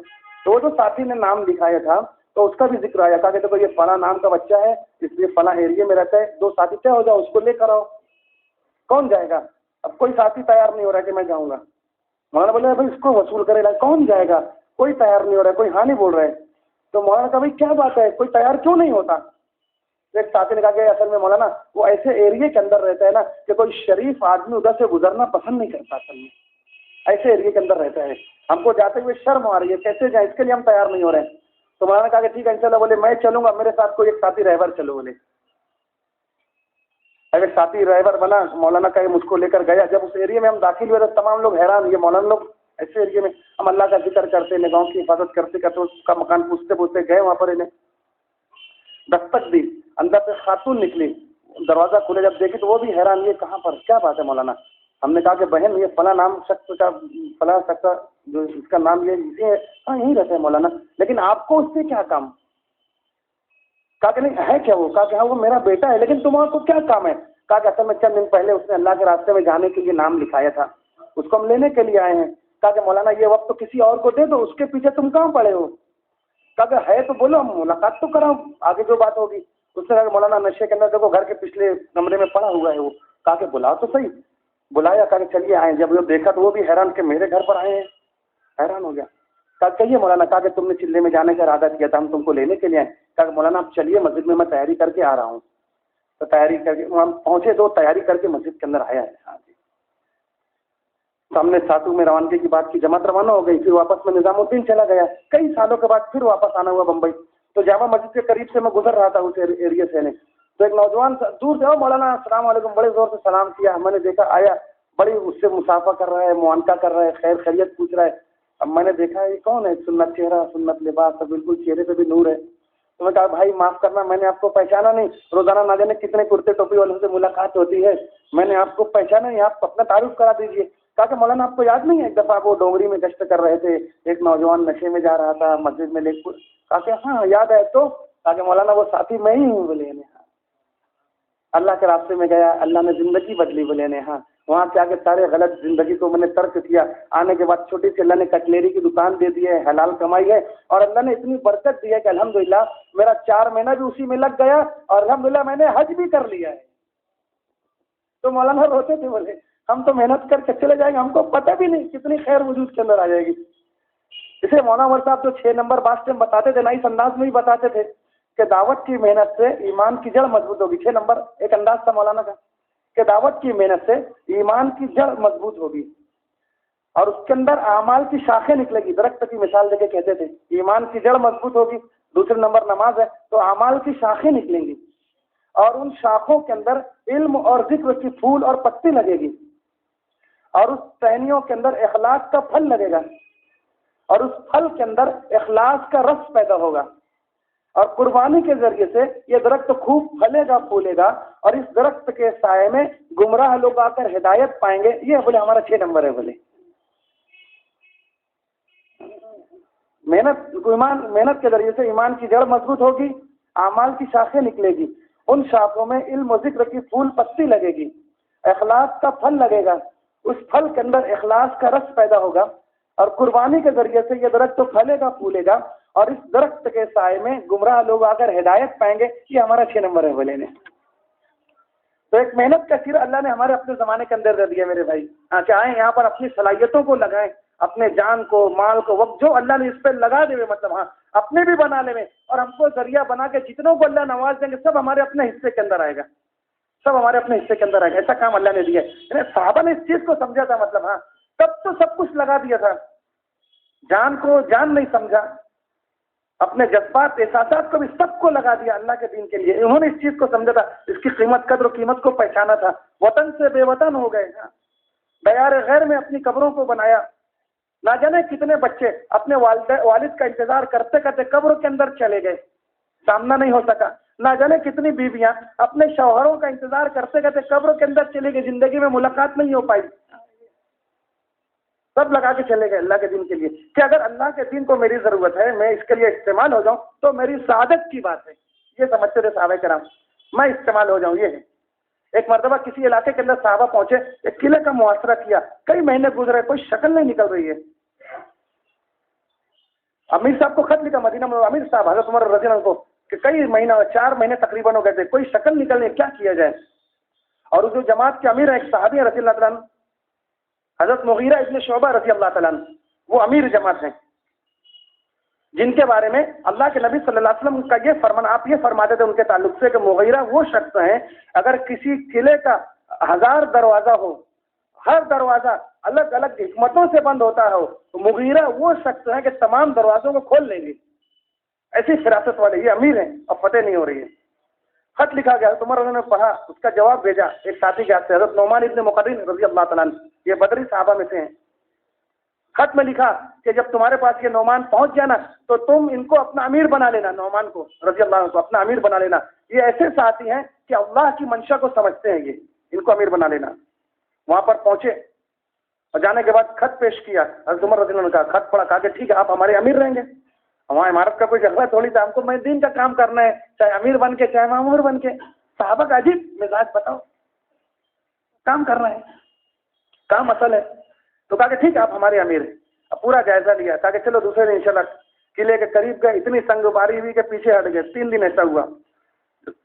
تو وہ جو ساتھی نے نام لکھایا تھا تو اس کا بھی ذکر آیا. کہا کہ دیکھو یہ فلاں نام کا بچہ ہے, اس لیے فلاں ایریے میں رہتا ہے, 2 ساتھی طے ہو جاؤ, اس کو لے کر آؤ. کون جائے گا؟ اب کوئی ساتھی تیار نہیں ہو رہا کہ میں جاؤں گا. مولانا بولے بھائی اس کو وصول کرے گا, کون جائے گا؟ کوئی تیار نہیں ہو رہا ہے, کوئی ہاں نہیں بول رہے. تو مولانا کہا بھائی کیا بات ہے, کوئی تیار کیوں نہیں ہوتا؟ ایک ساتھی نے کہا کہ اصل میں مولانا وہ ایسے ایریے کے اندر رہتا ہے نا کہ کوئی شریف آدمی ادھر سے گزرنا پسند نہیں کرتا. اصل میں ایسے ایریے کے اندر رہتا ہے, ہم کو جاتے ہوئے شرم آ رہی ہے, کیسے جائیں, اس کے لیے ہم تیار نہیں ہو رہے ہیں. تو مولانا کہا کہ ٹھیک ہے انشاءاللہ. بولے میں چلوں گا, میرے ساتھ کوئی ایک ساتھی رہبر چلو. بولے اگر ساتھی رہبر بنا, مولانا کا مجھ کو لے کر گیا. جب اس ایریے میں ہم داخل ہوئے تو تمام لوگ حیران, یہ مولانا لوگ ایسے ایریے میں, ہم اللہ کا ذکر کرتے ہیں, گاؤں کی حفاظت کرتے کرتے اس کا مکان پوچھتے پوچھتے گئے وہاں پر. انہیں دستک دی, اندر سے خاتون نکلی, دروازہ کھلے جب دیکھی تو وہ بھی حیران، یہ کہاں پر، کیا بات ہے مولانا؟ ہم نے کہا کہ بہن یہ فلاں نام شخص کا، فلاں شخص کا جو اس کا نام یہ ہاں یہیں رہتے ہیں مولانا، لیکن آپ کو اس سے کیا کام؟ کہا کہ نہیں ہے کیا وہ؟ کہا کہ ہاں وہ میرا بیٹا ہے، لیکن تمہارا کو کیا کام ہے؟ کہا کہ اصل میں چند دن پہلے اس نے اللہ کے راستے میں جانے کے لیے نام لکھایا تھا، اس کو ہم لینے کے لیے آئے ہیں۔ کہا کہ مولانا یہ وقت تو کسی اور کو دے دو، اس کے پیچھے تم کہاں پڑے ہو؟ کہا کہ ہے تو بولو، ہم ملاقات تو کراؤ، آگے جو بات ہوگی۔ اس نے کہا کہ مولانا نشے کے اندر دیکھو گھر کے پچھلے کمرے میں پڑا ہوا ہے وہ۔ کہا کہ بلاؤ تو صحیح، بلایا، کہا کہ چلیے آئے۔ جب وہ دیکھا تو وہ بھی حیران کہ میرے گھر پر آئے ہیں، حیران ہو گیا۔ کہا کہیے مولانا، کہا کہ تم نے چلے میں جانے کا ارادہ کیا تھا، ہم تم کو لینے کے لیے آئے۔ کہا کہ مولانا آپ چلیے مسجد میں تیاری کر کے آ رہا ہوں۔ تو تیاری کر کے ہم پہنچے تو تیاری کر کے مسجد کے اندر آیا ہے۔ ہاں جی، سامنے ساتو میں روانگی کی بات کی، جماعت روانہ ہو گئی، پھر واپس میں نظام الدین چلا گیا، کئی سالوں کے بعد پھر واپس آنا ہوا بمبئی۔ تو جامع مسجد کے قریب سے میں گزر رہا تھا اس ایریا سے نے، تو ایک نوجوان دور سے مولانا السلام علیکم بڑے زور سے سلام کیا، میں نے دیکھا آیا، بڑی اس سے مسافہ کر رہا ہے، معانقہ کر رہا ہے، خیر خیریت پوچھ رہا ہے۔ اب میں نے دیکھا یہ کون ہے، سنت چہرہ، سنت لباس، بالکل چہرے پہ بھی نور ہے۔ تو میں کہا بھائی معاف کرنا، میں نے آپ کو پہچانا نہیں، روزانہ نہ جانے کتنے کرتے ٹوپی والوں سے ملاقات ہوتی ہے، میں نے آپ کو پہچانا نہیں، آپ اپنا تعارف کرا دیجیے۔ کہا کہ مولانا آپ کو یاد نہیں ہے ایک دفعہ وہ ڈونگری میں گشت کر رہے تھے، ایک نوجوان نشے میں جا رہا تھا مسجد میں لے کر؟ کہا کہ ہاں یاد ہے۔ تو کہا کہ مولانا وہ ساتھی میں ہی ہوں۔ بولے نے ہاں، اللہ کے راستے میں گیا، اللہ نے زندگی بدلی۔ بولے نے ہاں، وہاں سے آگے سارے غلط زندگی کو میں نے ترک کیا، آنے کے بعد چھوٹی سی اللہ نے کٹلیری کی دکان دے دی ہے، حلال کمائی ہے، اور اللہ نے اتنی برکت دی ہے کہ الحمدللہ میرا 4 مہینہ بھی اسی میں لگ گیا، اور الحمدللہ میں نے حج بھی کر لیا ہے۔ تو مولانا روتے تھے، بولے ہم تو محنت کر کے چلے جائیں گے، ہم کو پتہ بھی نہیں کتنی خیر وجود کے اندر آ جائے گی۔ اسے مولانا عمر صاحب جو 6 نمبر بات بتاتے تھے نا، اس انداز میں بھی بتاتے تھے کہ دعوت کی محنت سے ایمان کی جڑ مضبوط ہوگی۔ 6 نمبر ایک انداز تھا مولانا کا کہ دعوت کی محنت سے ایمان کی جڑ مضبوط ہوگی، اور اس کے اندر اعمال کی شاخیں نکلے گی۔ درخت کی مثال دے کے کہتے تھے ایمان کی جڑ مضبوط ہوگی، دوسرے نمبر نماز ہے تو اعمال کی شاخیں نکلیں گی، اور ان شاخوں کے اندر علم اور ذکر کی پھول اور پتی لگے گی، اور اس ٹہنیوں کے اندر اخلاص کا پھل لگے گا، اور اس پھل کے اندر اخلاص کا رس پیدا ہوگا، اور قربانی کے ذریعے سے یہ درخت خوب پھلے گا پھولے گا، اور اس درخت کے سائے میں گمراہ لوگ آ کر ہدایت پائیں گے۔ یہ بولے ہمارا 6 نمبر ہے۔ بولے محنت کے ذریعے سے ایمان کی جڑ مضبوط ہوگی، اعمال کی شاخیں نکلے گی، ان شاخوں میں علم و ذکر کی پھول پتی لگے گی، اخلاص کا پھل لگے گا، اس پھل کے اندر اخلاص کا رس پیدا ہوگا، اور قربانی کے ذریعے سے یہ درخت پھلے گا پھولے گا، اور اس درخت کے سائے میں گمراہ لوگ آ کر ہدایت پائیں گے۔ یہ ہمارا 6 نمبر ہے۔ بولے نے تو ایک محنت کا سر اللہ نے ہمارے اپنے زمانے کے اندر دے دیا میرے بھائی، کہ آئیں یہاں پر اپنی صلاحیتوں کو لگائیں، اپنے جان کو، مال کو، وقت جو اللہ نے اس پہ لگا دے، مطلب ہاں اپنے بھی بنا لے، اور ہم کو ذریعہ بنا کے جتنوں کو اللہ نواز دیں گے سب ہمارے اپنے حصے کے اندر آئے گا، سب ہمارے اپنے حصے کے اندر آئے گا۔ ایسا کام اللہ نے دیا ہے۔ یعنی صحابہ نے اس چیز کو سمجھا تھا، مطلب ہاں تب تو سب کچھ لگا دیا تھا، جان کو جان نہیں سمجھا، اپنے جذبات احساسات کو بھی سب کو لگا دیا اللہ کے دین کے لیے۔ انہوں نے اس چیز کو سمجھا تھا، اس کی قیمت قدر و قیمت کو پہچانا تھا۔ وطن سے بے وطن ہو گئے، دیار غیر میں اپنی قبروں کو بنایا۔ نہ جانے کتنے بچے اپنے والد کا انتظار کرتے کرتے قبر کے اندر چلے گئے، سامنا نہیں ہو سکا۔ نہ جانے کتنی بیویاں اپنے شوہروں کا انتظار کرتے کرتے قبر کے اندر چلی گئی، زندگی میں ملاقات نہیں ہو پائی، سب لگا کے چلے گئے اللہ کے دین کے لیے، کہ اگر اللہ کے دین کو میری ضرورت ہے، میں اس کے لیے استعمال ہو جاؤں تو میری سعادت کی بات ہے۔ یہ سمجھتے تھے صحابہ کرام، میں استعمال ہو جاؤں یہ ہے۔ ایک مرتبہ کسی علاقے کے اندر صحابہ پہنچے، ایک قلعے کا محاصرہ کیا، کئی مہینے گزرے، کوئی شکل نہیں نکل رہی ہے۔ امیر صاحب کو خط لکھا مدینہ میں، امیر صاحب حضرت عمر رضی اللہ عنہ کو، کہ کئی مہینہ 4 مہینے تقریباً ہو گئے تھے، کوئی شکل نکل نہیں، کیا کیا جائے؟ اور جو جماعت کے امیر ہیں ایک صحابی رضی اللہ تعالیٰ عنہ، حضرت مغیرہ ابن شعبہ رضی اللہ تعالیٰ عنہ، وہ امیر جماعت ہیں، جن کے بارے میں اللہ کے نبی صلی اللہ علیہ وسلم کا یہ فرمان، آپ یہ فرماتے تھے ان کے تعلق سے کہ مغیرہ وہ شخص ہیں اگر کسی قلعے کا 1000 دروازہ ہو، ہر دروازہ الگ الگ حکمتوں سے بند ہوتا ہو، تو مغیرہ وہ شخص ہیں کہ تمام دروازوں کو کھول لیں گے، ایسی فراست والے یہ امیر ہیں، اور فتح نہیں ہو رہی ہے۔ خط لکھا گیا، عمر انہوں نے پڑھا، اس کا جواب بھیجا ایک ساتھی کے ہاتھ سے، حضرت نعمان ابن مقرن رضی اللہ تعالیٰ عنہ، یہ بدری صحابہ میں سے ہیں۔ خط میں لکھا کہ جب تمہارے پاس یہ نعمان پہنچ گیا نا تو تم ان کو اپنا امیر بنا لینا، نعمان کو رضی اللہ عنہ کو اپنا امیر بنا لینا، یہ ایسے ساتھی ہیں کہ اللہ کی منشا کو سمجھتے ہیں، یہ ان کو امیر بنا لینا۔ وہاں پر پہنچے اور جانے کے بعد خط پیش کیا، حضرت عمر رضی اللہ عنہ کا خط پڑھا، کہا کہ ٹھیک ہے آپ ہمارے امیر رہیں گے، ہمارا عمارت کا کوئی جھگڑا تھوڑی تھا، ہم کو میں دین کا کام کرنا ہے، چاہے امیر بن کے چاہے مامور بن کے۔ صحابہ کا عجیب مزاج، بتاؤ کام کر رہے ہیں، کام اصل ہے، تو کہا کہ ٹھیک ہے آپ ہمارے امیر ہیں۔ اب پورا جائزہ لیا، کہا کہ چلو دوسرے دن انشاءاللہ قلعے کے قریب گئے، اتنی سنگ باری ہوئی کہ پیچھے ہٹ گئے، 3 دن ایسا ہوا۔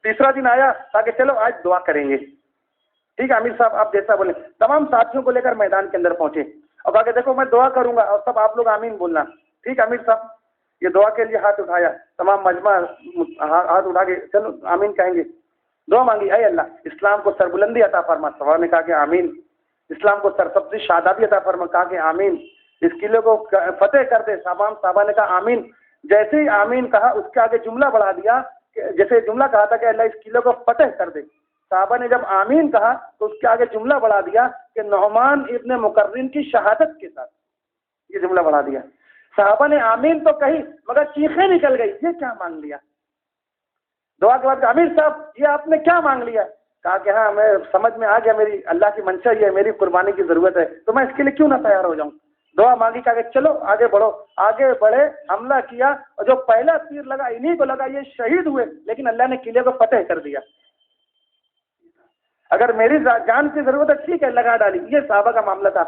تیسرا دن آیا، کہا کہ چلو آج دعا کریں گے، ٹھیک ہے امیر صاحب آپ جیسا بولیں۔ تمام ساتھیوں کو لے کر میدان کے اندر پہنچے اور کہا کہ دیکھو میں دعا کروں گا اور سب آپ لوگ آمین بولنا، ٹھیک ہے امیر صاحب۔ یہ دعا کے لیے ہاتھ اٹھایا، تمام مجمع ہاتھ اٹھا کے چلو آمین کہیں گے۔ دعا مانگی، اے اللہ اسلام کو سربلندی عطا فرما، صحابہ نے کہا کہ آمین۔ اسلام کو سرسبزی شادابی عطا فرما، کہا کہ آمین۔ اس قلعے کو فتح کر دے، صحابہ نے کہا آمین۔ جیسے ہی آمین کہا اس کے آگے جملہ بڑھا دیا، جیسے جملہ کہا تھا کہ اللہ اس قلعے کو فتح کر دے، صحابہ نے جب آمین کہا تو اس کے آگے جملہ بڑھا دیا کہ نعمان ابن مقرن کی شہادت کے ساتھ، یہ جملہ بڑھا دیا۔ صحابہ نے آمین تو کہی مگر چیخیں نکل گئی، یہ کیا مانگ لیا؟ دعا کے بعد امیر صاحب یہ آپ نے کیا مانگ لیا؟ کہا کہ ہاں میں سمجھ میں آ گیا، میری اللہ کی منشا یہ ہے، میری قربانی کی ضرورت ہے، تو میں اس کے لیے کیوں نہ تیار ہو جاؤں۔ دعا مانگی، کہا کہ چلو آگے بڑھو، آگے بڑھے، حملہ کیا اور جو پہلا تیر لگا انہی کو لگا، یہ شہید ہوئے، لیکن اللہ نے قلعے کو فتح کر دیا۔ اگر میری جان کی ضرورت ہے ٹھیک ہے لگا ڈالی، یہ صحابہ کا معاملہ تھا۔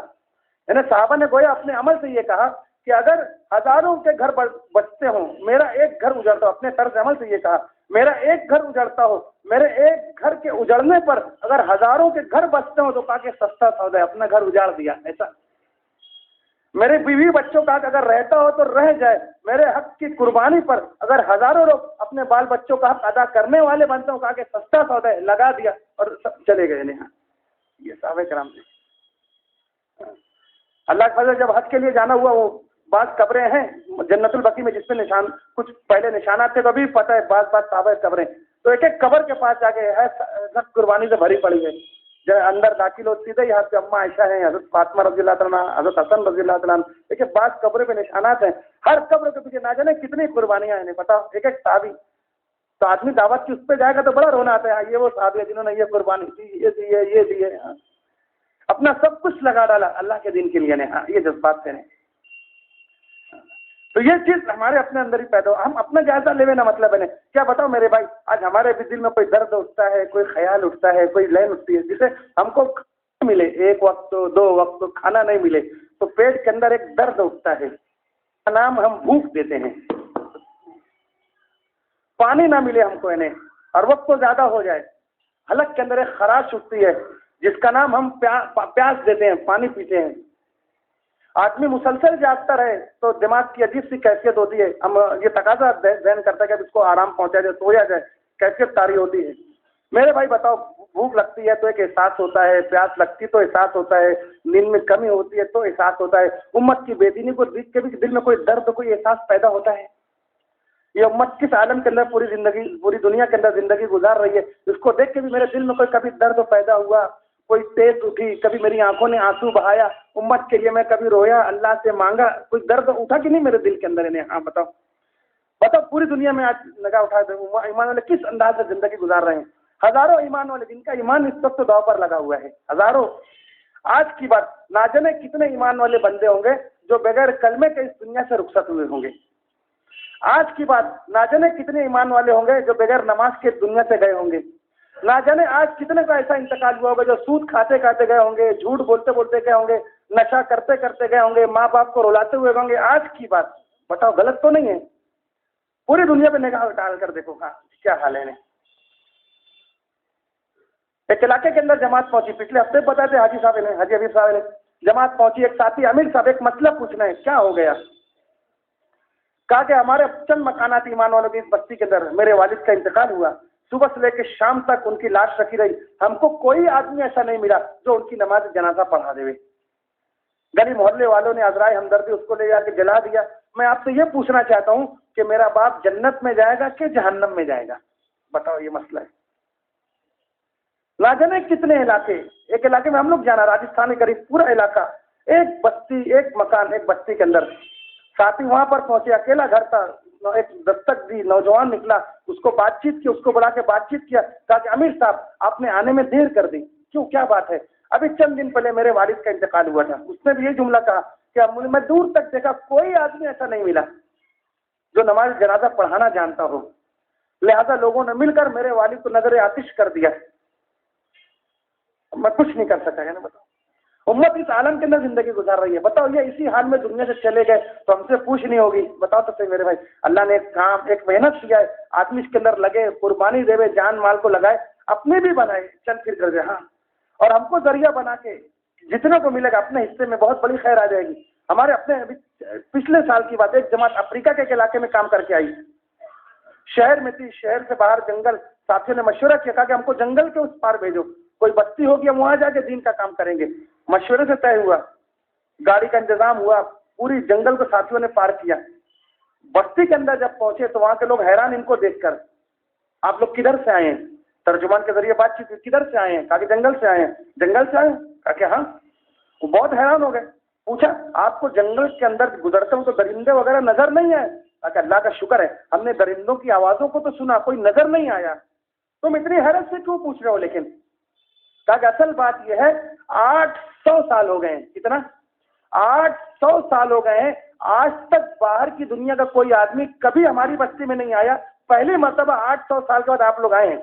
یعنی صحابہ نے گویا اپنے عمل سے یہ کہا کہ اگر ہزاروں کے گھر بچتے ہوں، میرا ایک گھر اجڑتا ہو، اپنے طرز عمل سے یہ کہا میرا ایک گھر اجڑتا ہو، میرے ایک گھر کے اجڑنے پر اگر ہزاروں کے گھر بچتے ہوں تو کہا کہ سستا سودا ہے، اپنا گھر اجاڑ دیا ایسا۔ میرے بیوی بچوں کا حق اگر رہتا ہو تو رہ جائے، میرے حق کی قربانی پر اگر ہزاروں لوگ اپنے بال بچوں کا حق ادا کرنے والے بنتے ہوں، کہا کہ سستا سودا ہے، لگا دیا اور سب چلے گئے۔ نہیں یہ صحابہ کرام تھے۔ اللہ کے فضل جب حج کے لیے جانا ہوا، وہ بعض قبریں ہیں جنت البقیع میں جس پہ نشان کچھ پہلے نشانات تھے تو ابھی پتہ ہے بعض صحابہ قبریں، تو ایک ایک قبر کے پاس جا کے ہے قربانی سے بھری پڑی ہے، جب اندر داخل ہو سیدھے یہاں پہ اما عائشہ ہیں، حضرت فاطمہ رضی اللہ تعالیٰ عنہ، حضرت حسن رضی اللہ تعالیٰ عنہ، دیکھیے بعض قبروں پہ نشانات ہیں، ہر قبر کے پیچھے نہ جانے کتنی قربانیاں ہیں، پتا ایک ایک صحابی، تو آدمی دعوت کی اس پہ جائے گا تو بڑا رونا آتا ہے، یہ وہ صحابی ہے جنہوں نے یہ قربانی دی، یہ دی ہے، یہ دی ہے، اپنا سب کچھ لگا ڈالا اللہ کے دین کے لیے نے، یہ جذبات تھے۔ تو یہ چیز ہمارے اپنے اندر ہی پیدا ہو، ہم اپنا جائزہ لے لینا مطلب ہے کیا بتاؤ میرے بھائی، آج ہمارے بھی دل میں کوئی درد اٹھتا ہے، کوئی خیال اٹھتا ہے، کوئی لین اٹھتی ہے، جسے ہم کو ملے ایک وقت تو 2 وقت تو کھانا نہیں ملے تو پیٹ کے اندر ایک درد اٹھتا ہے، نام ہم بھوک دیتے ہیں، پانی نہ ملے ہم کو انہیں اور وقت تو زیادہ ہو جائے، حلق کے اندر ایک خراش اٹھتی ہے جس کا نام ہم پیاس دیتے ہیں، پانی پیتے ہیں۔ آدمی مسلسل جاگتا رہے تو دماغ کی عجیب سی کیفیت ہوتی ہے، ہم یہ تقاضا ذہن کرتا ہے کہ اب اس کو آرام پہنچا جائے، سویا جائے، کیفیت طاری ہوتی ہے۔ میرے بھائی بتاؤ بھوک لگتی ہے تو ایک احساس ہوتا ہے، پیاس لگتی تو احساس ہوتا ہے، نیند میں کمی ہوتی ہے تو احساس ہوتا ہے، امت کی بے دینی کو دیکھ کے بھی دل میں کوئی درد کوئی احساس پیدا ہوتا ہے۔ یہ امت کس عالم کے اندر پوری دنیا کے اندر زندگی گزار رہی ہے، اس کو دیکھ کے بھی میرے دل میں کوئی کبھی درد پیدا ہوا، کوئی تیز اٹھی، کبھی میری آنکھوں نے آنسو بہایا، امت کے لیے میں کبھی رویا، اللہ سے مانگا، کوئی درد اٹھا کہ نہیں میرے دل کے اندر؟ ہاں بتاؤ پوری دنیا میں آج نگاہ اٹھا دے ایمان والے کس انداز سے زندگی گزار رہے ہیں، ہزاروں ایمان والے جن کا ایمان اس وقت داؤ پر لگا ہوا ہے، ہزاروں۔ آج کی بات نہ جانے کتنے ایمان والے بندے ہوں گے جو بغیر کلمے کے اس دنیا سے رخصت ہوئے ہوں گے، آج کی بات نہ جانے کتنے ایمان والے ہوں گے جو بغیر نماز کے دنیا سے گئے ہوں گے، نہ جانے آج کتنے کا ایسا انتقال ہوا ہوگا جو سود کھاتے کھاتے گئے ہوں گے، جھوٹ بولتے بولتے گئے ہوں گے، نشہ کرتے کرتے گئے ہوں گے، ماں باپ کو رلاتے ہوئے ہوں گے۔ آج کی بات بتاؤ غلط تو نہیں ہے؟ پوری دنیا پہ نگاہ ڈال کر دیکھو ہاں کیا حال ہے۔ ایک علاقے کے اندر جماعت پہنچی، پچھلے ہفتے بتائے تھے حاجی صاحب نے، حاجی حبیب صاحب نے، جماعت پہنچی، ایک ساتھی امیر صاحب ایک مسئلہ پوچھنا ہے، کیا ہو گیا؟ کہا کہ ہمارے چند مکانات ایمان والوں کی اس بستی کے اندر میرے والد کا انتقال ہوا، صبح سے لے کے شام تک ان کی لاش رکھی رہی، ہم کو کوئی آدمی ایسا نہیں ملا جو ان کی نماز جنازہ پڑھا دے۔ گلی محلے والوں نے عذرائے ہمدردی اس کو لے جا کے جلا دیا۔ میں آپ سے یہ پوچھنا چاہتا ہوں کہ میرا باپ جنت میں جائے گا کہ جہنم میں جائے گا؟ بتاؤ یہ مسئلہ ہے۔ نہ جانے کتنے علاقے، ایک علاقے میں ہم لوگ جانا، راجستھان کے قریب پورا علاقہ ایک بستی، ایک مکان، ایک بستی کے اندر ساتھی وہاں پر پہنچے، اکیلا گھر تھا، ایک دستک دی، نوجوان نکلا، اس کو بات چیت کی، اس کو بلا کے بات چیت کیا، کہا کہ امیر صاحب آپ نے آنے میں دیر کر دی، کیوں، کیا بات ہے؟ ابھی چند دن پہلے میرے والد کا انتقال ہوا تھا، اس نے بھی یہ جملہ کہا کہ میں دور تک دیکھا کوئی آدمی ایسا نہیں ملا جو نماز جنازہ پڑھانا جانتا ہو، لہذا لوگوں نے مل کر میرے والد کو نظر آتش کر دیا، میں کچھ نہیں کر سکا ہے نا۔ بتاؤ امت اس عالم کے اندر زندگی گزار رہی ہے، بتاؤ یہ اسی حال میں دنیا سے چلے گئے تو ہم سے پوچھ نہیں ہوگی؟ بتاؤ تو صحیح میرے بھائی، اللہ نے ایک کام، ایک محنت کیا ہے، آدمی اس کے اندر لگے، قربانی دے، جان مال کو لگائے، اپنے بھی بنائے، چل پھر کر دے، ہاں، اور ہم کو ذریعہ بنا کے جتنے کو ملے گا اپنے حصے میں بہت بڑی خیر آ جائے گی۔ ہمارے اپنے پچھلے سال کی بات ہے، ایک جماعت افریقہ کے ایک علاقے میں کام کر کے آئی، شہر میں تھی، شہر سے باہر جنگل، ساتھیوں نے مشورہ کیا، کہا کہ ہم کو جنگل کے اس پار بھیجو، کوئی بستی ہوگی ہم وہاں جا کے دین کا کام کریں گے۔ مشورے سے طے ہوا، گاڑی کا انتظام ہوا، پوری جنگل کو ساتھیوں نے پار کیا۔ بستی کے اندر جب پہنچے تو وہاں کے لوگ حیران ان کو دیکھ کر، آپ لوگ کدھر سے آئے ہیں؟ ترجمان کے ذریعے بات چیت، کدھر سے آئے ہیں؟ کہا کہ جنگل سے آئے ہیں۔ جنگل سے آئے ہیں؟ کہا کہ ہاں۔ وہ بہت حیران ہو گئے، پوچھا آپ کو جنگل کے اندر گزرتے ہو تو درندے وغیرہ نظر نہیں آئے؟ کہا کہ اللہ کا شکر ہے ہم نے درندوں کی آوازوں کو تو سنا، کوئی نظر نہیں آیا، تم اتنی حیرت سے کیوں پوچھ رہے ہو؟ لیکن کہا کہ اصل بات یہ ہے 800 سال ہو گئے ہیں، کتنا؟ 800 سال ہو گئے ہیں، آج تک باہر کی دنیا کا کوئی آدمی کبھی ہماری بستی میں نہیں آیا، پہلی مرتبہ 800 سال کے بعد آپ لوگ آئے ہیں۔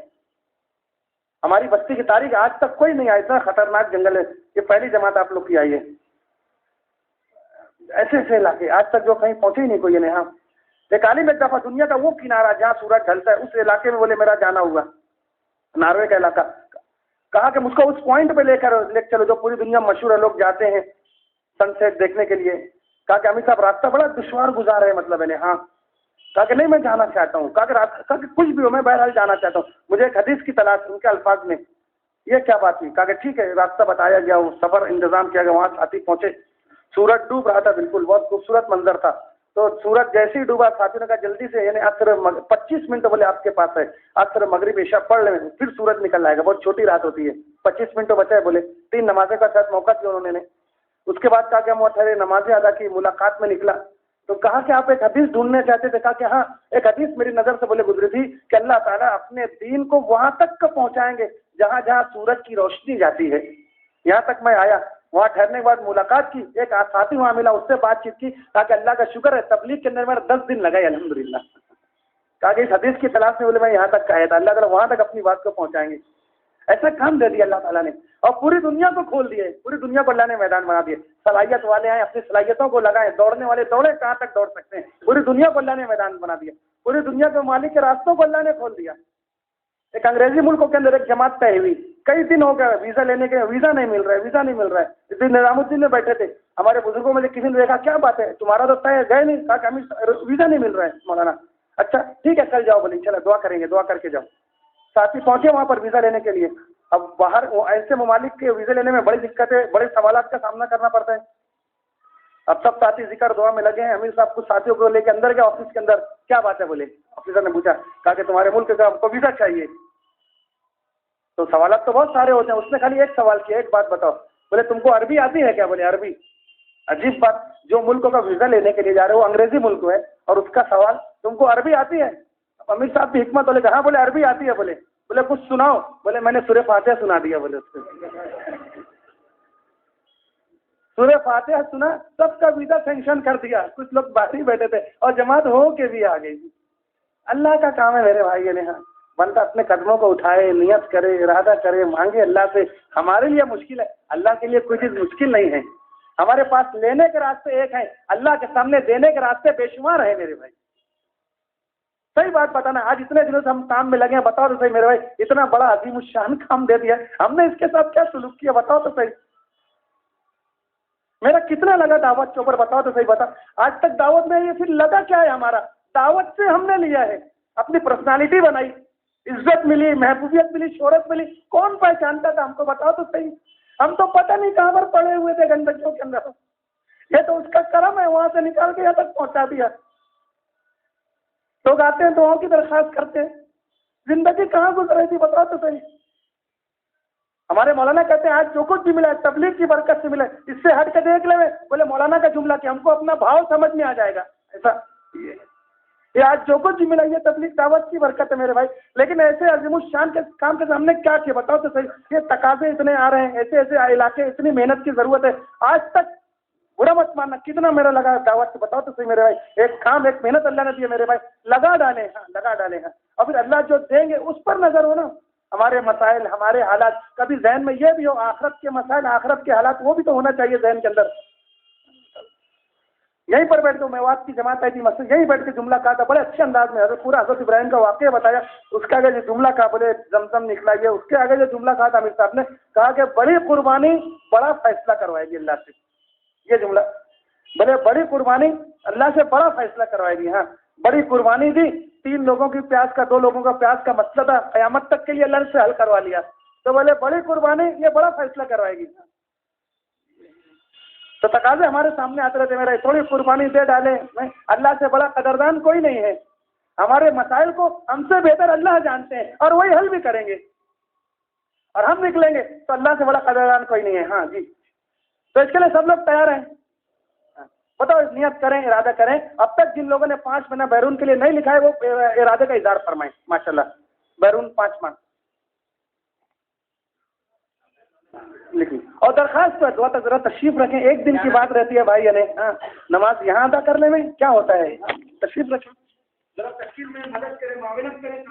ہماری بستی کی تاریخ آج تک کوئی نہیں آیا، اتنا خطرناک جنگل ہے، یہ پہلی جماعت آپ لوگ کی آئی ہے۔ ایسے ایسے علاقے آج تک جو کہیں پہنچے ہی نہیں کوئی، ہاں ایک عالم ایک دفعہ دنیا کا وہ کنارہ جہاں سورج ڈھلتا ہے اس علاقے میں بولے میرا جانا ہوا، ناروے کا علاقہ، کہا کہ مجھ کو اس پوائنٹ پہ لے چلو جو پوری دنیا مشہور ہے، لوگ جاتے ہیں سن سیٹ دیکھنے کے لیے۔ کہا کہ امیر صاحب راستہ بڑا دشوار گزار ہے، مطلب ہے ہاں۔ کہا کہ نہیں میں جانا چاہتا ہوں، کہا کہ کچھ بھی ہو میں بہرحال جانا چاہتا ہوں، مجھے ایک حدیث کی تلاش، ان کے الفاظ میں یہ کیا بات ہوئی؟ کہا کہ ٹھیک ہے، راستہ بتایا گیا، وہ سفر انتظام کیا گیا، وہاں ساتھی پہنچے، سورج ڈوب رہا تھا، بالکل بہت خوبصورت منظر تھا، تو سورج جیسے ہی ڈوبا ساتھیوں نے کہا جلدی سے، یعنی عصر 25 منٹ بولے آپ کے پاس ہے، عصر مغرب عشاء پڑھ لیں پھر سورج نکل آئے گا، بہت چھوٹی رات ہوتی ہے، 25 منٹ بچے بولے 3 نمازیں کا شاید موقع دیا انہوں نے۔ اس کے بعد کہا کہ ہم ٹھہرے، نمازیں ادا کی، ملاقات میں نکلا تو کہا کہ آپ ایک حدیث ڈھونڈنے چاہتے تھے؟ کہا کہ ہاں ایک حدیث میری نظر سے بولے گزری تھی کہ اللہ تعالیٰ اپنے دین کو وہاں تک کا پہنچائیں گے جہاں جہاں سورج کی روشنی جاتی ہے، یہاں تک میں آیا، وہاں ٹھہرنے کے بعد ملاقات کی، ایک ساتھی وہاں ملا، اس سے بات چیت کی، کہا کہ اللہ کا شکر ہے تبلیغ کے اندر میرا 10 دن لگا الحمدللہ۔ کہا کہ اس حدیث کی تلاش میں بولے میں یہاں تک آیا تھا، اللہ تعالیٰ وہاں تک اپنی بات کو پہنچائیں گے، ایسا کام دے دیا اللہ تعالیٰ نے، اور پوری دنیا کو کھول دیے، پوری دنیا کو اللہ نے میدان بنا دیے، صلاحیت والے آئے اپنی صلاحیتوں کو لگائیں، دوڑنے والے دوڑے، کہاں تک دوڑ سکتے ہیں، پوری دنیا کو اللہ نے میدان بنا دیا، پوری دنیا کے مالک کے راستوں کو اللہ نے کھول دیا۔ ایک انگریزی ملکوں کے اندر ایک جماعت طے ہوئی، کئی دن ہو گئے ویزا لینے کے، ویزا نہیں مل رہا ہے، ویزا نہیں مل رہا ہے، اس دن نظام الدین میں بیٹھے تھے، ہمارے بزرگوں میں سے کسی نے دیکھا کیا بات ہے تمہارا تو طے گئے نہیں؟ کہا کہ ہمیں ویزا نہیں مل رہا ہے مولانا، اچھا ٹھیک ہے کل جاؤ، بولے چلو دعا کریں گے، دعا کر کے جاؤ۔ ساتھی پہنچے وہاں پر ویزا لینے کے لیے، اب باہر ایسے ممالک کے ویزے لینے میں بڑی دقتیں، بڑے سوالات کا سامنا کرنا پڑتا ہے۔ اب سب ساتھی ذکر دعا میں لگے ہیں، امیر صاحب کچھ ساتھیوں کو لے کے اندر گئے آفس کے اندر، کیا بات ہے بولے، آفیسر نے پوچھا، کہا کہ تمہارے ملک کا ہم کو ویزا چاہیے، تو سوالات تو بہت سارے ہوتے ہیں، اس نے خالی ایک سوال کیا، ایک بات بتاؤ، بولے تم کو عربی آتی ہے کیا؟ بولے عربی۔ عجیب بات، جو ملکوں کا ویزا لینے کے لیے جا رہے وہ انگریزی ملک ہے، اور اس کا سوال تم کو عربی آتی ہے؟ امیر صاحب بھی حکمت والے کہا، بولے عربی آتی ہے، بولے کچھ سناؤ، بولے میں نے سورہ فاتحہ سنا دیا، بولے اس کو سورہ فاتحہ سنا، سب کا ویزا سینکشن کر دیا، کچھ لوگ باہر ہی بیٹھے تھے اور جماعت ہو کے بھی آ گئی۔ اللہ کا کام ہے میرے بھائی، نے ہاں بندہ اپنے قدموں کو اٹھائے، نیت کرے، ارادہ کرے، مانگے اللہ سے، ہمارے لیے مشکل ہے، اللہ کے لیے کوئی چیز مشکل نہیں ہے، ہمارے پاس لینے کے راستے ایک ہیں، اللہ کے سامنے دینے کے راستے بے شمار ہیں میرے بھائی۔ صحیح بات بتانا، آج اتنے دنوں سے ہم کام میں لگے ہیں، بتاؤ تو صحیح میرے بھائی، اتنا بڑا عظیم الشان کام دے دیا، ہم نے اس کے ساتھ کیا سلوک کیا؟ بتاؤ تو صحیح، میرا کتنا لگا دعوت کے اوپر؟ بتاؤ تو صحیح، بتا آج تک دعوت میں یہ پھر لگا کیا ہے؟ ہمارا دعوت سے ہم نے لیا ہے، اپنی پرسنالٹی بنائی، عزت ملی، محبوبیت ملی، شہرت ملی، کون پہچانتا تھا ہم کو؟ بتاؤ تو صحیح، ہم تو پتہ نہیں کہاں پر پڑے ہوئے تھے گندگیوں کے اندر، یہ تو اس کا کرم ہے، وہاں سے نکال کے یہاں تک پہنچا دیا۔ لوگ آتے ہیں دعاؤں کی درخواست کرتے ہیں، زندگی کہاں گزر رہی تھی؟ بتاؤ تو صحیح۔ ہمارے مولانا کہتے ہیں آج جو کچھ بھی ملا ہے تبلیغ کی برکت سے ملا ہے، اس سے ہٹ کے دیکھ لیں بولے مولانا کا جملہ کہ ہم کو اپنا بھاؤ سمجھ میں آ جائے گا، ایسا یہ آج جو کچھ بھی ملا یہ تبلیغ دعوت کی برکت ہے میرے بھائی. لیکن ایسے عظیم الشان کے کام کے سامنے کیا کیا بتاؤ تو صحیح. یہ تقاضے اتنے آ رہے ہیں، ایسے ایسے علاقے، اتنی محنت کی ضرورت ہے. آج تک برا مت ماننا کتنا میرا لگا دعوت سے، بتاؤ تو صحیح میرے بھائی. ایک کام ایک محنت اللہ نے دی ہے میرے بھائی، لگا ڈالے ہیں، لگا ڈالے ہیں. اور پھر اللہ جو دیں گے اس پر نظر ہو نا. ہمارے مسائل، ہمارے حالات، کبھی ذہن میں یہ بھی ہو آخرت کے مسائل، آخرت کے حالات، وہ بھی تو ہونا چاہیے ذہن کے اندر. یہیں پر بیٹھ کے میوات کی جماعت آئی تھی مسجد، یہیں بیٹھ کے جملہ کہا تھا بڑے اچھے انداز میں. پورا حضرت ابراہیم کا واقعہ بتایا، اس کے آگے جو جملہ کہا بولے زمزم نکلا. یہ اس کے آگے جو جملہ کہا تھا امیر صاحب نے، کہا کہ بڑی قربانی بڑا فیصلہ کروائے گی اللہ سے. یہ جملہ بولے بڑی قربانی اللہ سے بڑا فیصلہ کروائے گی. ہاں بڑی قربانی دی. 3 لوگوں کی پیاس کا، 2 لوگوں کا پیاس کا مسئلہ تھا، قیامت تک کے لیے اللہ نے سے حل کروا لیا. تو بولے بڑی قربانی یہ بڑا فیصلہ کروائے گی. تو تقاضے ہمارے سامنے آتے رہتے میرا، تھوڑی قربانی دے ڈالے. اللہ سے بڑا قدردان کوئی نہیں ہے. ہمارے مسائل کو ہم سے بہتر اللہ جانتے ہیں اور وہی حل بھی کریں گے، اور ہم نکلیں گے تو اللہ سے بڑا قدردان کوئی نہیں ہے. ہاں جی، تو اس کے لیے سب لوگ تیار ہیں. بتاؤ نیت کریں، ارادہ کریں. اب تک جن لوگوں نے 5 مہینہ بیرون کے لیے نہیں لکھا ہے وہ ارادے کا اظہار فرمائیں. ماشاءاللہ بیرون 5 ماہ لکھیں. اور درخواست پر دعا تک ذرا تشریف رکھیں. 1 دن کی بات رہتی ہے بھائی. یعنی نماز یہاں ادا کرنے میں کیا ہوتا ہے، تشریف رکھیں ذرا، تشریف میں مدد کریں، معاونت کریں.